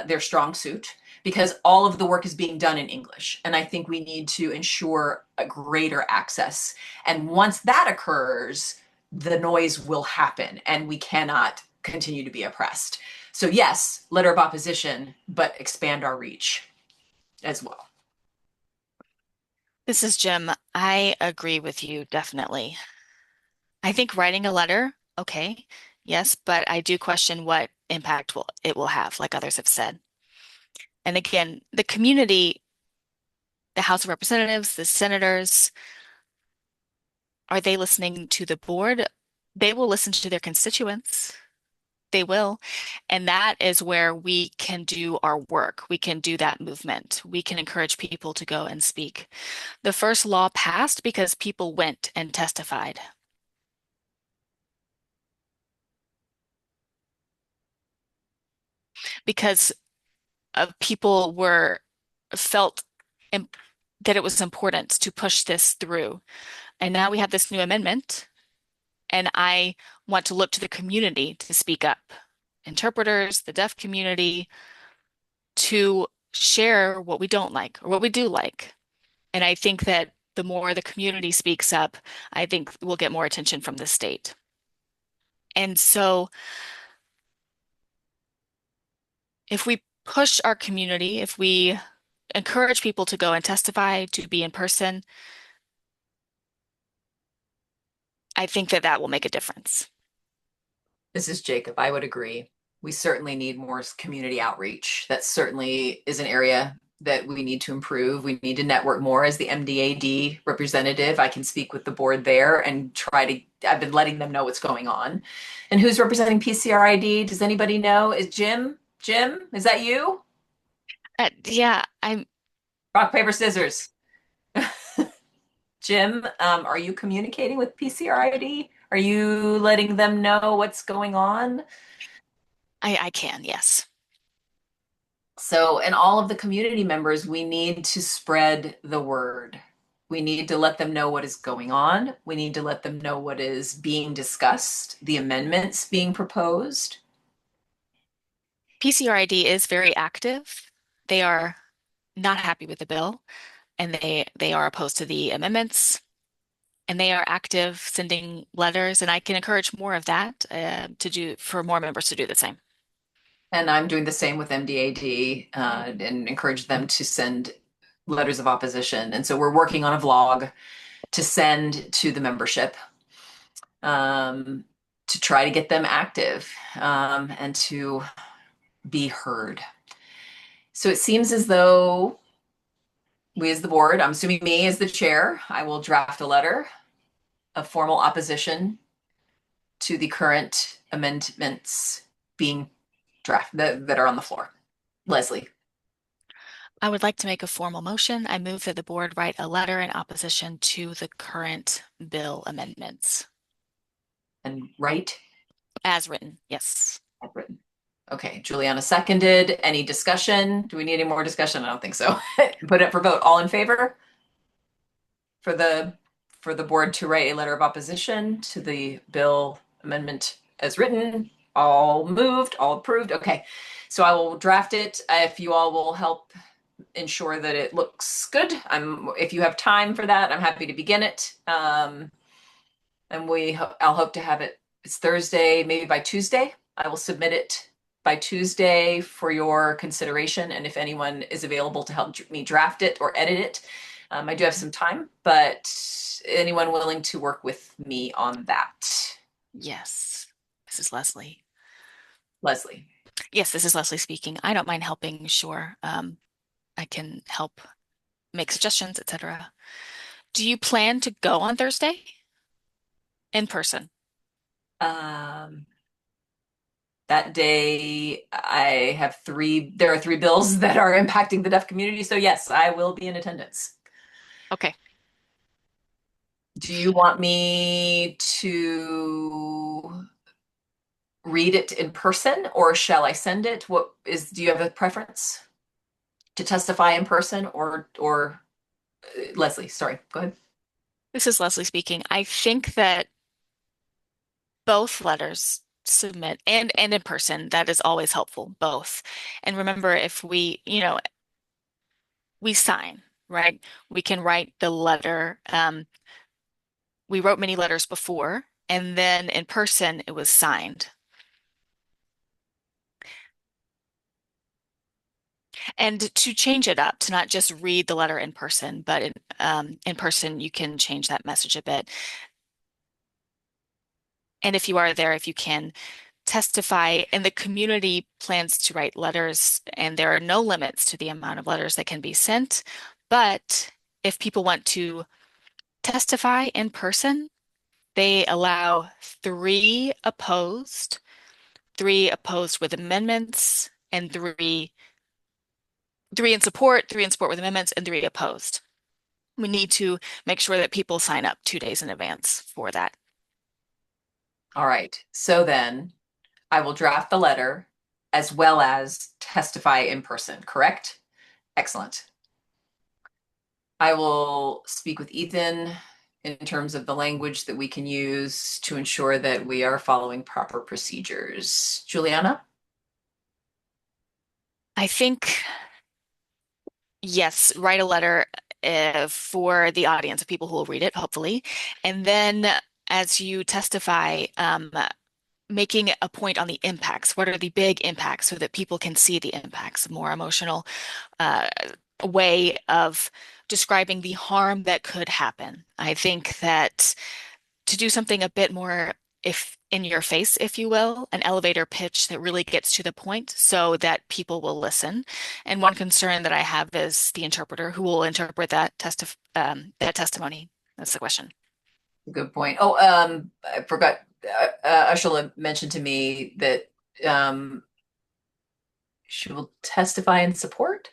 their strong suit, because all of the work is being done in English. And I think we need to ensure a greater access. And once that occurs, the noise will happen and we cannot continue to be oppressed. So yes, letter of opposition, but expand our reach as well. This is Jim. I agree with you, definitely. I think writing a letter, okay, yes, but I do question what impact it will have, like others have said. And again, the community, the House of Representatives, the senators, are they listening to the board? They will listen to their constituents. They will. And that is where we can do our work. We can do that movement. We can encourage people to go and speak. The first law passed because people went and testified. Because people felt that it was important to push this through. And now we have this new amendment, and I want to look to the community to speak up. Interpreters, the deaf community, to share what we don't like or what we do like. And I think that the more the community speaks up, I think we'll get more attention from the state. And so if we push our community, if we encourage people to go and testify, to be in person, I think that that will make a difference. This is Jacob. I would agree. We certainly need more community outreach. That certainly is an area that we need to improve. We need to network more as the MDAD representative. I can speak with the board there and try to, I've been letting them know what's going on. And who's representing PCRID? Does anybody know? Is Jim? Jim, is that you? Yeah, I'm Rock, paper, scissors. Jim, are you communicating with PCRID? Are you letting them know what's going on? I can, yes. So, and all of the community members, we need to spread the word. We need to let them know what is going on. We need to let them know what is being discussed, the amendments being proposed. PCRID is very active. They are not happy with the bill, and they are opposed to the amendments, and they are active sending letters, and I can encourage more of that to do for more members to do the same. And I'm doing the same with MDAD and encourage them to send letters of opposition. And so we're working on a vlog to send to the membership um, to try to get them active and to be heard. So it seems as though we as the board, I'm assuming me as the chair, I will draft a letter of formal opposition to the current amendments being that are on the floor. Leslie. I would like to make a formal motion. I move that the board write a letter in opposition to the current bill amendments. And right? As written, yes. I've written. Okay, Juliana seconded. Any discussion? Do we need any more discussion? I don't think so. Put it for vote. All in favor for the board to write a letter of opposition to the bill amendment as written? All moved, all approved. Okay, so I will draft it. If you all will help ensure that it looks good, if you have time for that, I'm happy to begin it. And I'll hope to have it. It's Thursday, maybe by Tuesday. I will submit it by Tuesday for your consideration. And if anyone is available to help me draft it or edit it, I do have some time, but anyone willing to work with me on that? Yes. This is Leslie. Leslie. Yes, this is Leslie speaking. I don't mind helping, sure. I can help make suggestions, etc. Do you plan to go on Thursday in person? Um, that day, there are three bills that are impacting the deaf community. So yes, I will be in attendance. Okay. Do you want me to read it in person or shall I send it? Do you have a preference to testify in person or Leslie, sorry, go ahead. This is Leslie speaking. I think that both letters submit and in person, that is always helpful, both. And remember, if we sign, right? We can write the letter. We wrote many letters before, and then in person it was signed. And to change it up, to not just read the letter in person, but in person you can change that message a bit. And if you are there, if you can testify, and the community plans to write letters, and there are no limits to the amount of letters that can be sent. But if people want to testify in person, they allow three opposed with amendments, and three in support with amendments, and three opposed. We need to make sure that people sign up 2 days in advance for that. All right. So then I will draft the letter as well as testify in person, correct? Excellent. I will speak with Ethan in terms of the language that we can use to ensure that we are following proper procedures. Juliana? I think, yes, write a letter for the audience of people who will read it, hopefully. And then as you testify, making a point on the impacts. What are the big impacts so that people can see the impacts? A more emotional uh, way of describing the harm that could happen. I think that to do something a bit more if in your face, if you will, an elevator pitch that really gets to the point so that people will listen. And one concern that I have is the interpreter who will interpret that testimony. That's the question. Good point. Oh, I forgot. Ursula mentioned to me that um, she will testify in support.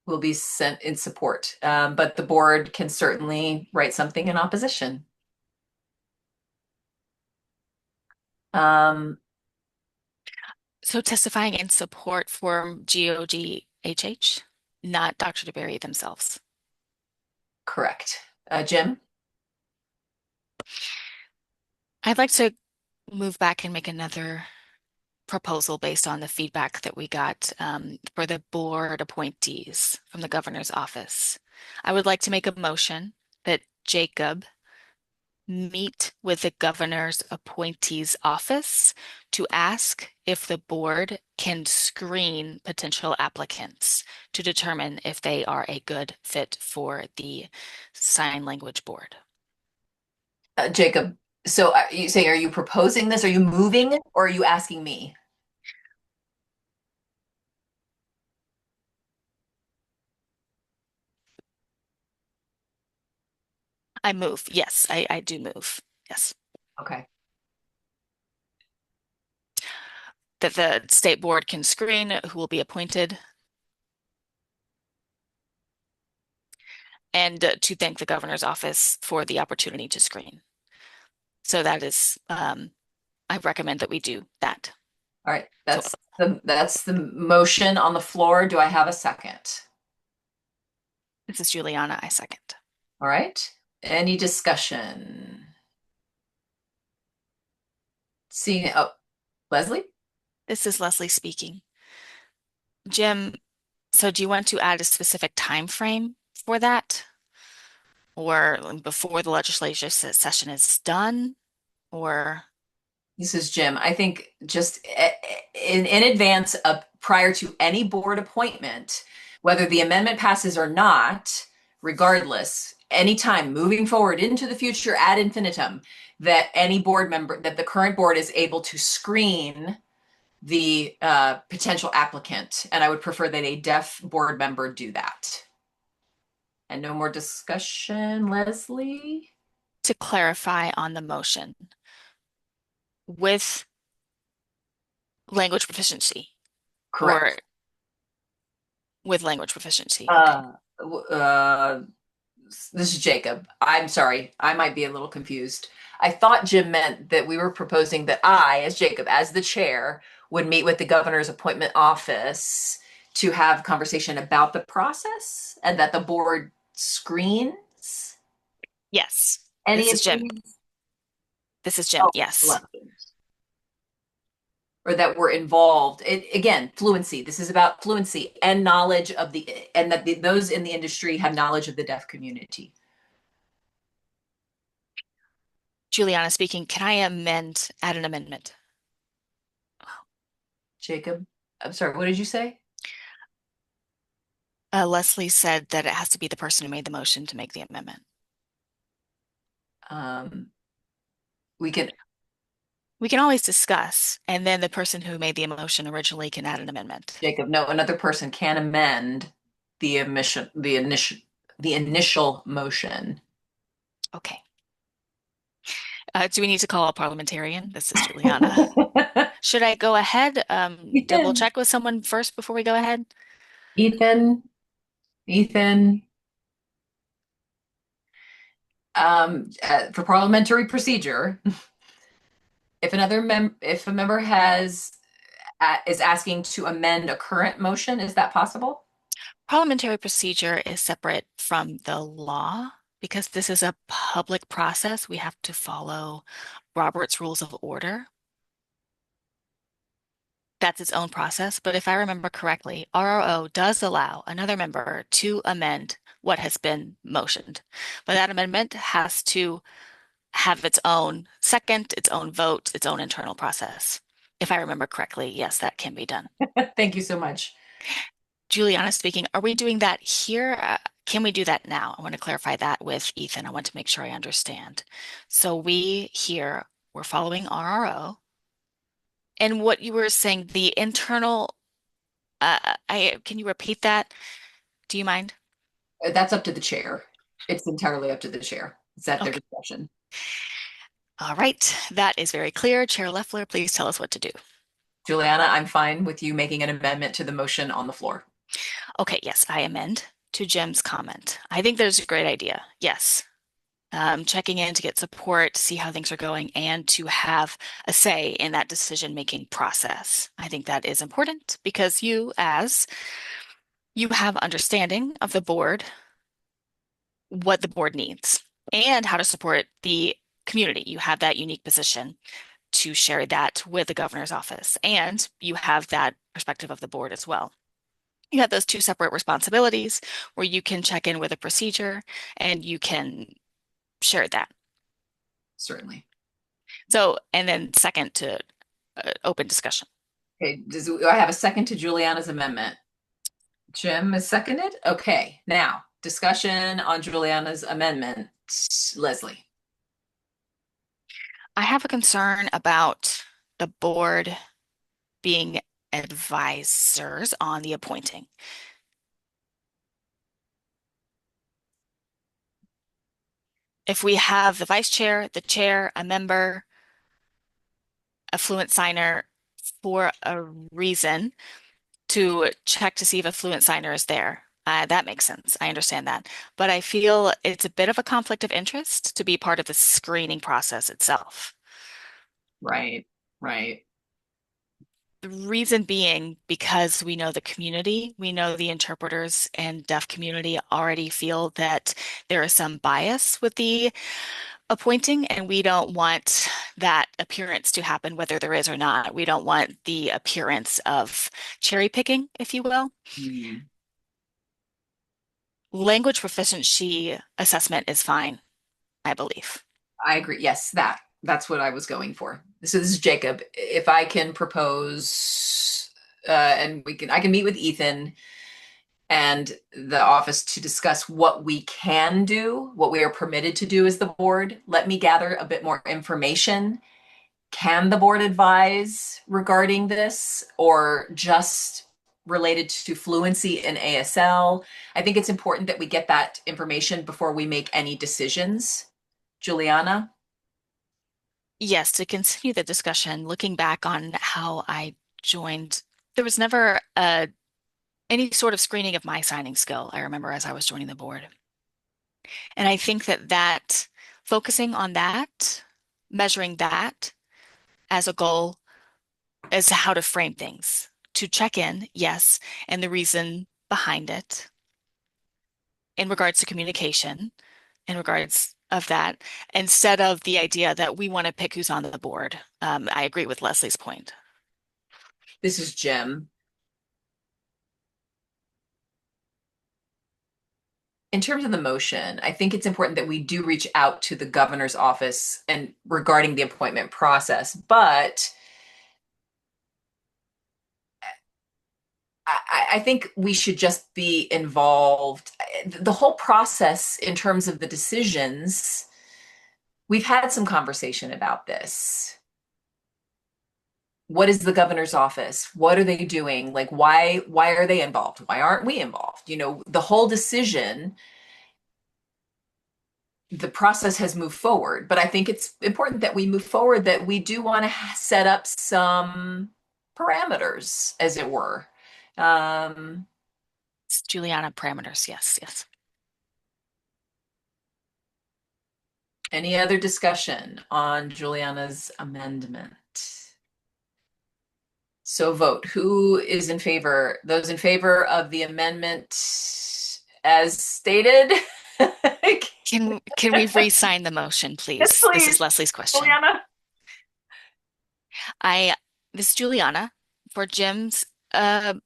Will be sent in support, but the board can certainly write something in opposition. Um, So testifying in support for GOGHH, not Dr. DeBerry themselves. correct. Jim? I'd like to move back and make another proposal based on the feedback that we got for the board appointees from the governor's office. I would like to make a motion that Jacob meet with the governor's appointee's office to ask if the board can screen potential applicants to determine if they are a good fit for the sign language board. Jacob, so you saying, are you proposing this? Are you moving or are you asking me? I move. Yes, I do move. Yes. Okay. That the state board can screen who will be appointed and to thank the governor's office for the opportunity to screen. So that is, I recommend that we do that. All right. So That's the motion on the floor. Do I have a second? this is Juliana, I second. All right. Any discussion? Seeing, oh, Leslie? This is Leslie speaking. Jim, so do you want to add a specific time frame for that? Or before the legislature session is done? Or This is Jim. I think just in advance of prior to any board appointment, whether the amendment passes or not, regardless, anytime moving forward into the future ad infinitum, that any board member, that the current board is able to screen the potential applicant. And I would prefer that a deaf board member do that. And no more discussion, Leslie? to clarify on the motion, with language proficiency or Correct. with language proficiency. Okay. Uh, uh, this is Jacob. I'm sorry. I might be a little confused. I thought Jim meant that we were proposing that I, as Jacob, as the chair, would meet with the governor's appointment office to have conversation about the process and that the board screens Yes. any This of is Jim. these This is Jim. Yes. elections or that were involved. Again, fluency. This is about fluency and knowledge of and that those in the industry have knowledge of the deaf community. Juliana speaking. Can I add an amendment? Jacob, I'm sorry, what did you say? Leslie said that it has to be the person who made the motion to make the amendment. Um, we can, We can always discuss, and then the person who made the motion originally can add an amendment. Jacob, no, another person can amend the initial motion. Okay. Do we need to call a parliamentarian? This is Juliana. Should I go ahead, double Ethan, check with someone first before we go ahead? Ethan, for parliamentary procedure, if a member is asking to amend a current motion, is that possible? Parliamentary procedure is separate from the law because this is a public process. We have to follow Robert's Rules of Order. That's its own process. But if I remember correctly, RRO does allow another member to amend what has been motioned. But that amendment has to have its own second, its own vote, its own internal process. If I remember correctly, yes, that can be done. Thank you so much. Juliana speaking, are we doing that here? Can we do that now? I want to clarify that with Ethan. I want to make sure I understand. So we here, we're following RRO. And what you were saying, the internal, can you repeat that? Do you mind? That's up to the chair. It's entirely up to the chair. It's at their Okay. discretion. All right. That is very clear. Chair Leffler, please tell us what to do. Juliana, I'm fine with you making an amendment to the motion on the floor. Okay, yes, I amend to Jim's comment. I think there's a great idea. Yes. Checking in to get support, see how things are going, and to have a say in that decision-making process. I think that is important because you have understanding of the board, what the board needs, and how to support the community. You have that unique position to share that with the governor's office, and you have that perspective of the board as well. You have those two separate responsibilities where you can check in with a procedure and you can share that. Certainly. So, and then second to open discussion. Okay, do I have a second to Juliana's amendment? Jim is seconded? Okay, now discussion on Juliana's amendment. Leslie. I have a concern about the board being advisors on the appointing. If we have the vice chair, the chair, a member, a fluent signer for a reason to check to see if a fluent signer is there. That makes sense. I understand that. But I feel it's a bit of a conflict of interest to be part of the screening process itself. Right, right. The reason being because we know the community, we know the interpreters and deaf community already feel that there is some bias with the appointing, and we don't want that appearance to happen, whether there is or not. We don't want the appearance of cherry picking, if you will. Hmm. Language proficiency assessment is fine, I believe. I agree. Yes, that's what I was going for. So this is Jacob. If I can propose, and I can meet with Ethan and the office to discuss what we can do, what we are permitted to do as the board. Let me gather a bit more information. Can the board advise regarding this or just related to fluency in ASL? I think it's important that we get that information before we make any decisions. Juliana? Yes, to continue the discussion, looking back on how I joined, there was never any sort of screening of my signing skill, I remember as I was joining the board. And I think that focusing on that, measuring that as a goal is how to frame things. To check in, yes, and the reason behind it in regards to communication, in regards of that, instead of the idea that we want to pick who's on the board. I agree with Leslie's point. This is Jim. In terms of the motion, I think it's important that we do reach out to the governor's office and regarding the appointment process, but I think we should just be involved. The whole process in terms of the decisions, we've had some conversation about this. What is the governor's office? What are they doing? Like why are they involved? Why aren't we involved? The whole decision, the process has moved forward, but I think it's important that we move forward, that we do want to set up some parameters, as it were. Um, It's Juliana parameters. Yes, yes. any other discussion on Juliana's amendment? So vote. Who is in favor? Those in favor of the amendment as stated? Can we re-sign the motion, Yes, please? This please, is Leslie's question. Juliana. I This is Juliana for Jim's to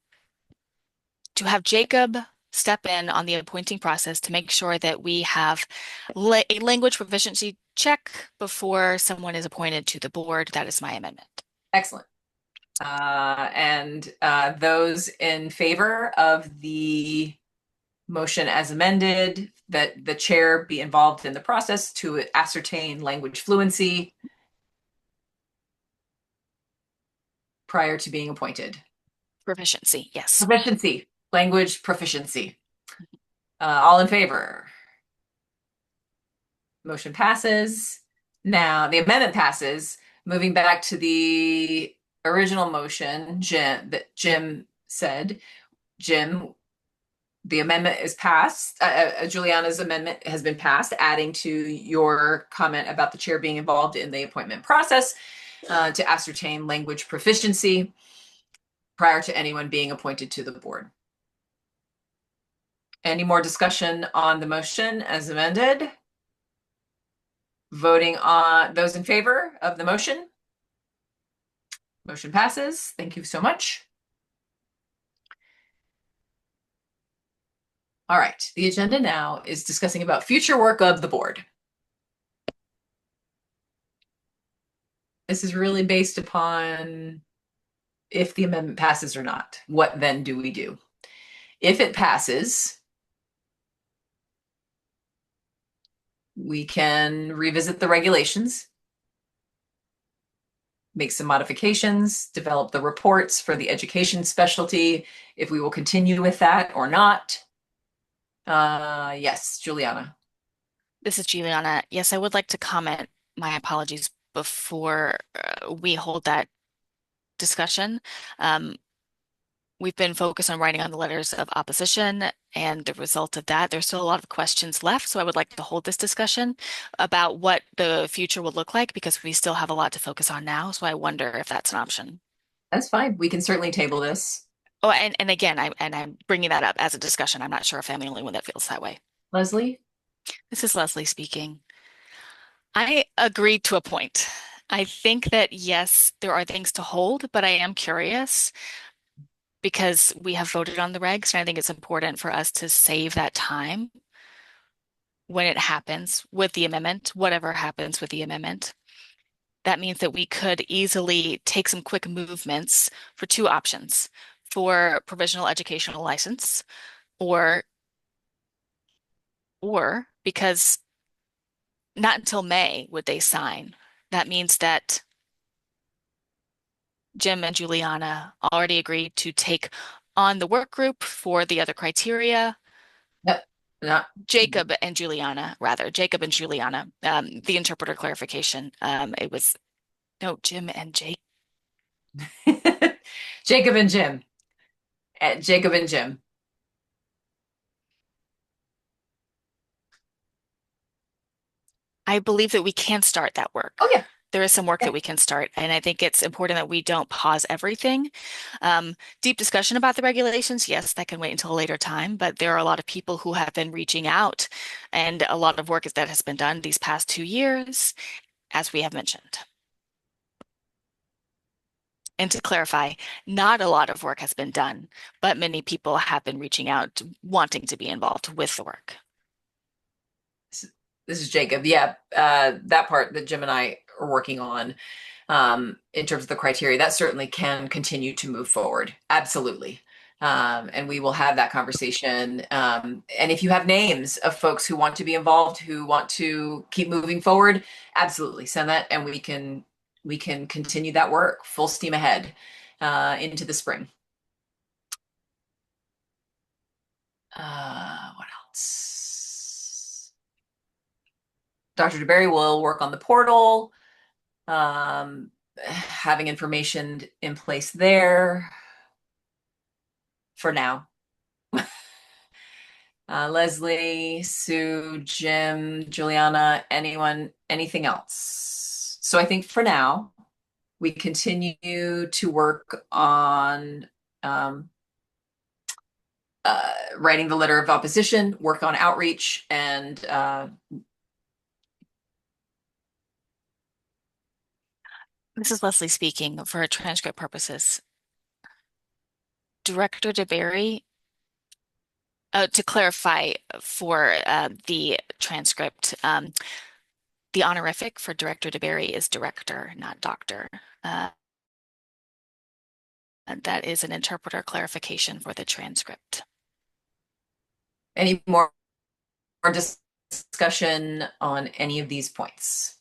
have Jacob step in on the appointing process to make sure that we have a language proficiency check before someone is appointed to the board. That is my amendment. Excellent. And those in favor of the motion as amended, that the chair be involved in the process to ascertain language fluency prior to being appointed. Proficiency, yes. Proficiency, language proficiency. All in favor? Motion passes. Now the amendment passes. Moving back to the original motion, Jim said, Jim, the amendment is passed. Juliana's amendment has been passed, adding to your comment about the chair being involved in the appointment process to ascertain language proficiency prior to anyone being appointed to the board. Any more discussion on the motion as amended? Voting on those in favor of the motion. Motion passes. Thank you so much. All right, the agenda now is discussing about future work of the board. This is really based upon if the amendment passes or not. What then do we do? If it passes, we can revisit the regulations, make some modifications, develop the reports for the education specialty, if we will continue with that or not. Yes, Juliana. This is Juliana. Yes, I would like to comment. My apologies before we hold that discussion. We've been focused on writing on the letters of opposition, and the result of that, there's still a lot of questions left. So I would like to hold this discussion about what the future will look like because we still have a lot to focus on now. So I wonder if that's an option. That's fine. We can certainly table this. Oh, and again, I'm bringing that up as a discussion. I'm not sure if I'm the only one that feels that way. Leslie? This is Leslie speaking. I agree to a point. I think that yes, there are things to hold, but I am curious because we have voted on the regs, and I think it's important for us to save that time when it happens with the amendment, whatever happens with the amendment. That means that we could easily take some quick movements for two options, for provisional educational license or because not until May would they sign. That means that Jim and Juliana already agreed to take on the work group for the other criteria. Yep. Not Jacob and Juliana, the interpreter clarification. It was no Jim and Jake. Jacob and Jim. Jacob and Jim. I believe that we can start that work. Oh yeah. There is some work Yeah. that we can start, and I think it's important that we don't pause everything. Deep discussion about the regulations, yes, that can wait until a later time, but there are a lot of people who have been reaching out, and a lot of work that has been done these past 2 years, as we have mentioned. And to clarify, not a lot of work has been done, but many people have been reaching out, wanting to be involved with the work. This is Jacob. Yeah, that part that Jim and I are working on in terms of the criteria, that certainly can continue to move forward. Absolutely. And we will have that conversation. And if you have names of folks who want to be involved, who want to keep moving forward, absolutely send that and we can continue that work full steam ahead into the spring. What else? Dr. DeBerry will work on the portal, having information in place there for now. Leslie, Sue, Jim, Juliana, anyone, anything else? So I think for now, we continue to work on writing the letter of opposition, work on outreach, and This is Leslie speaking for transcript purposes. Director DeBerry To clarify for the transcript, the honorific for Director DeBerry is director, not doctor. And that is an interpreter clarification for the transcript. Any more discussion on any of these points?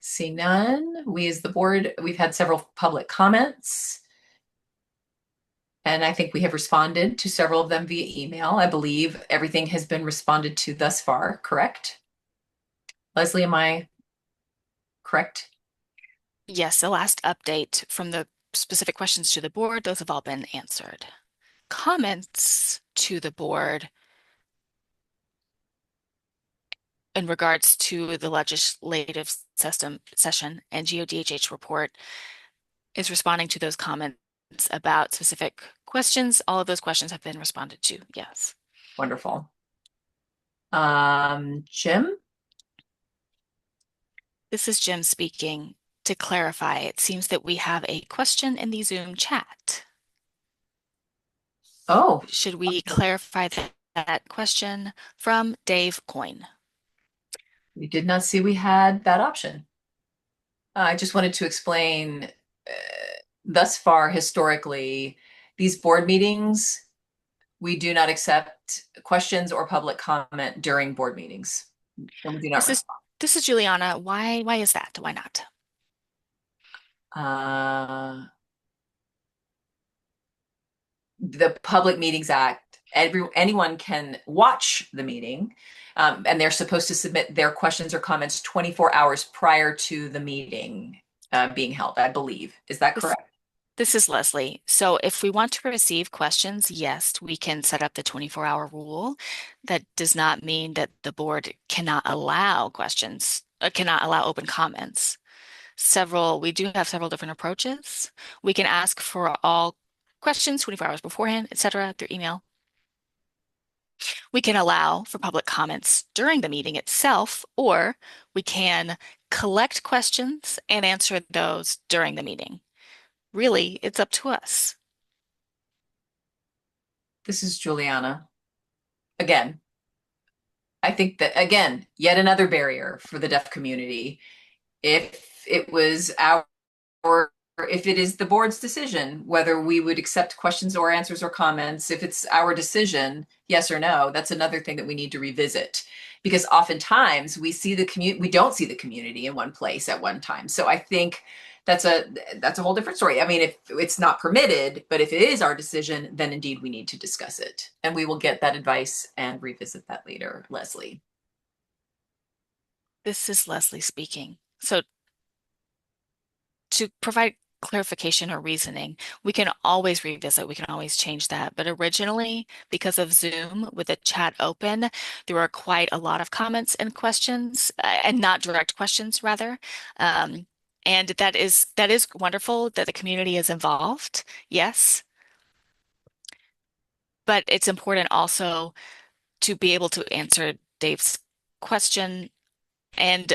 See none. We as the board, we've had several public comments. And I think we have responded to several of them via email. I believe everything has been responded to thus far, correct? Leslie, am I correct? Yes, the last update from the specific questions to the board, those have all been answered. Comments to the board in regards to the legislative session and GODHH report is responding to those comments about specific questions. All of those questions have been responded to, yes. Wonderful. Jim? This is Jim speaking. To clarify, it seems that we have a question in the Zoom chat. Oh, Should we clarify that question from Dave Coyne? we did not see we had that option. I just wanted to explain, thus far, historically, these board meetings, we do not accept questions or public comment during board meetings. And we do not This is respond. this is Juliana. Why is that? Why not? The Public Meetings Act, anyone can watch the meeting, and they're supposed to submit their questions or comments 24 hours prior to the meeting being held, I believe. Is that This correct? this is Leslie. So if we want to receive questions, yes, we can set up the 24-hour rule. That does not mean that the board cannot allow questions, cannot allow open comments. We do have several different approaches. We can ask for all questions 24 hours beforehand, etc., through email. We can allow for public comments during the meeting itself, or we can collect questions and answer those during the meeting. Really, it's up to us. This is Juliana. Again, I think that, again, yet another barrier for the deaf community. If it was our, or if it is the board's decision, whether we would accept questions or answers or comments, if it's our decision, yes or no, that's another thing that we need to revisit. Because oftentimes we see the community, we don't see the community in one place at one time. So I think that's a whole different story. I mean, if it's not permitted, but if it is our decision, then indeed we need to discuss it. And we will get that advice and revisit that later, Leslie. This is Leslie speaking. So to provide clarification or reasoning, we can always revisit, we can always change that. But originally, because of Zoom with the chat open, there were quite a lot of comments and questions, and not direct questions, rather. And that is wonderful that the community is involved, yes. But it's important also to be able to answer Dave's question. And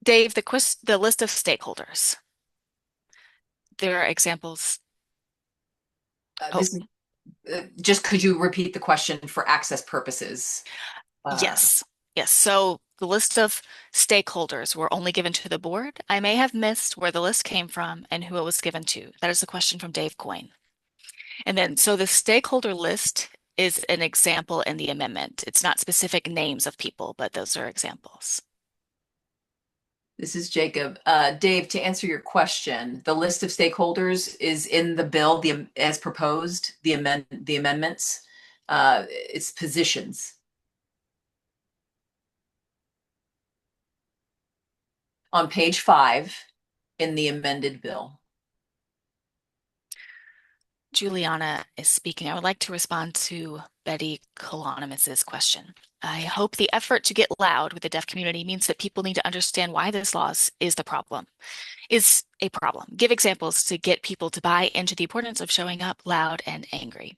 Dave, the list of stakeholders. There are examples. Oh, This is just, could you repeat the question for access purposes? yes. Yes. So the list of stakeholders were only given to the board. I may have missed where the list came from and who it was given to. That is a question from Dave Coyne. And then, so the stakeholder list is an example in the amendment. It's not specific names of people, but those are examples. This is Jacob. Dave, to answer your question, the list of stakeholders is in the bill, as proposed, the amendments. It's positions. On page 5 in the amended bill. Juliana is speaking. I would like to respond to Betty Colonimus's question. I hope the effort to get loud with the deaf community means that people need to understand why this law is a problem. Give examples to get people to buy into the importance of showing up loud and angry.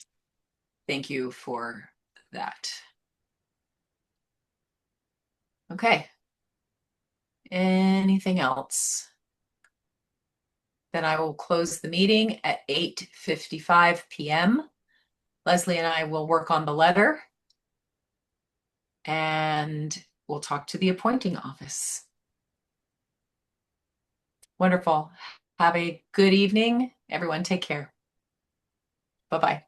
Thank you for that. Okay. Anything else? Then I will close the meeting at 8:55 p.m. Leslie and I will work on the letter and we'll talk to the appointing office. Wonderful. Have a good evening. Everyone, take care. Bye-bye.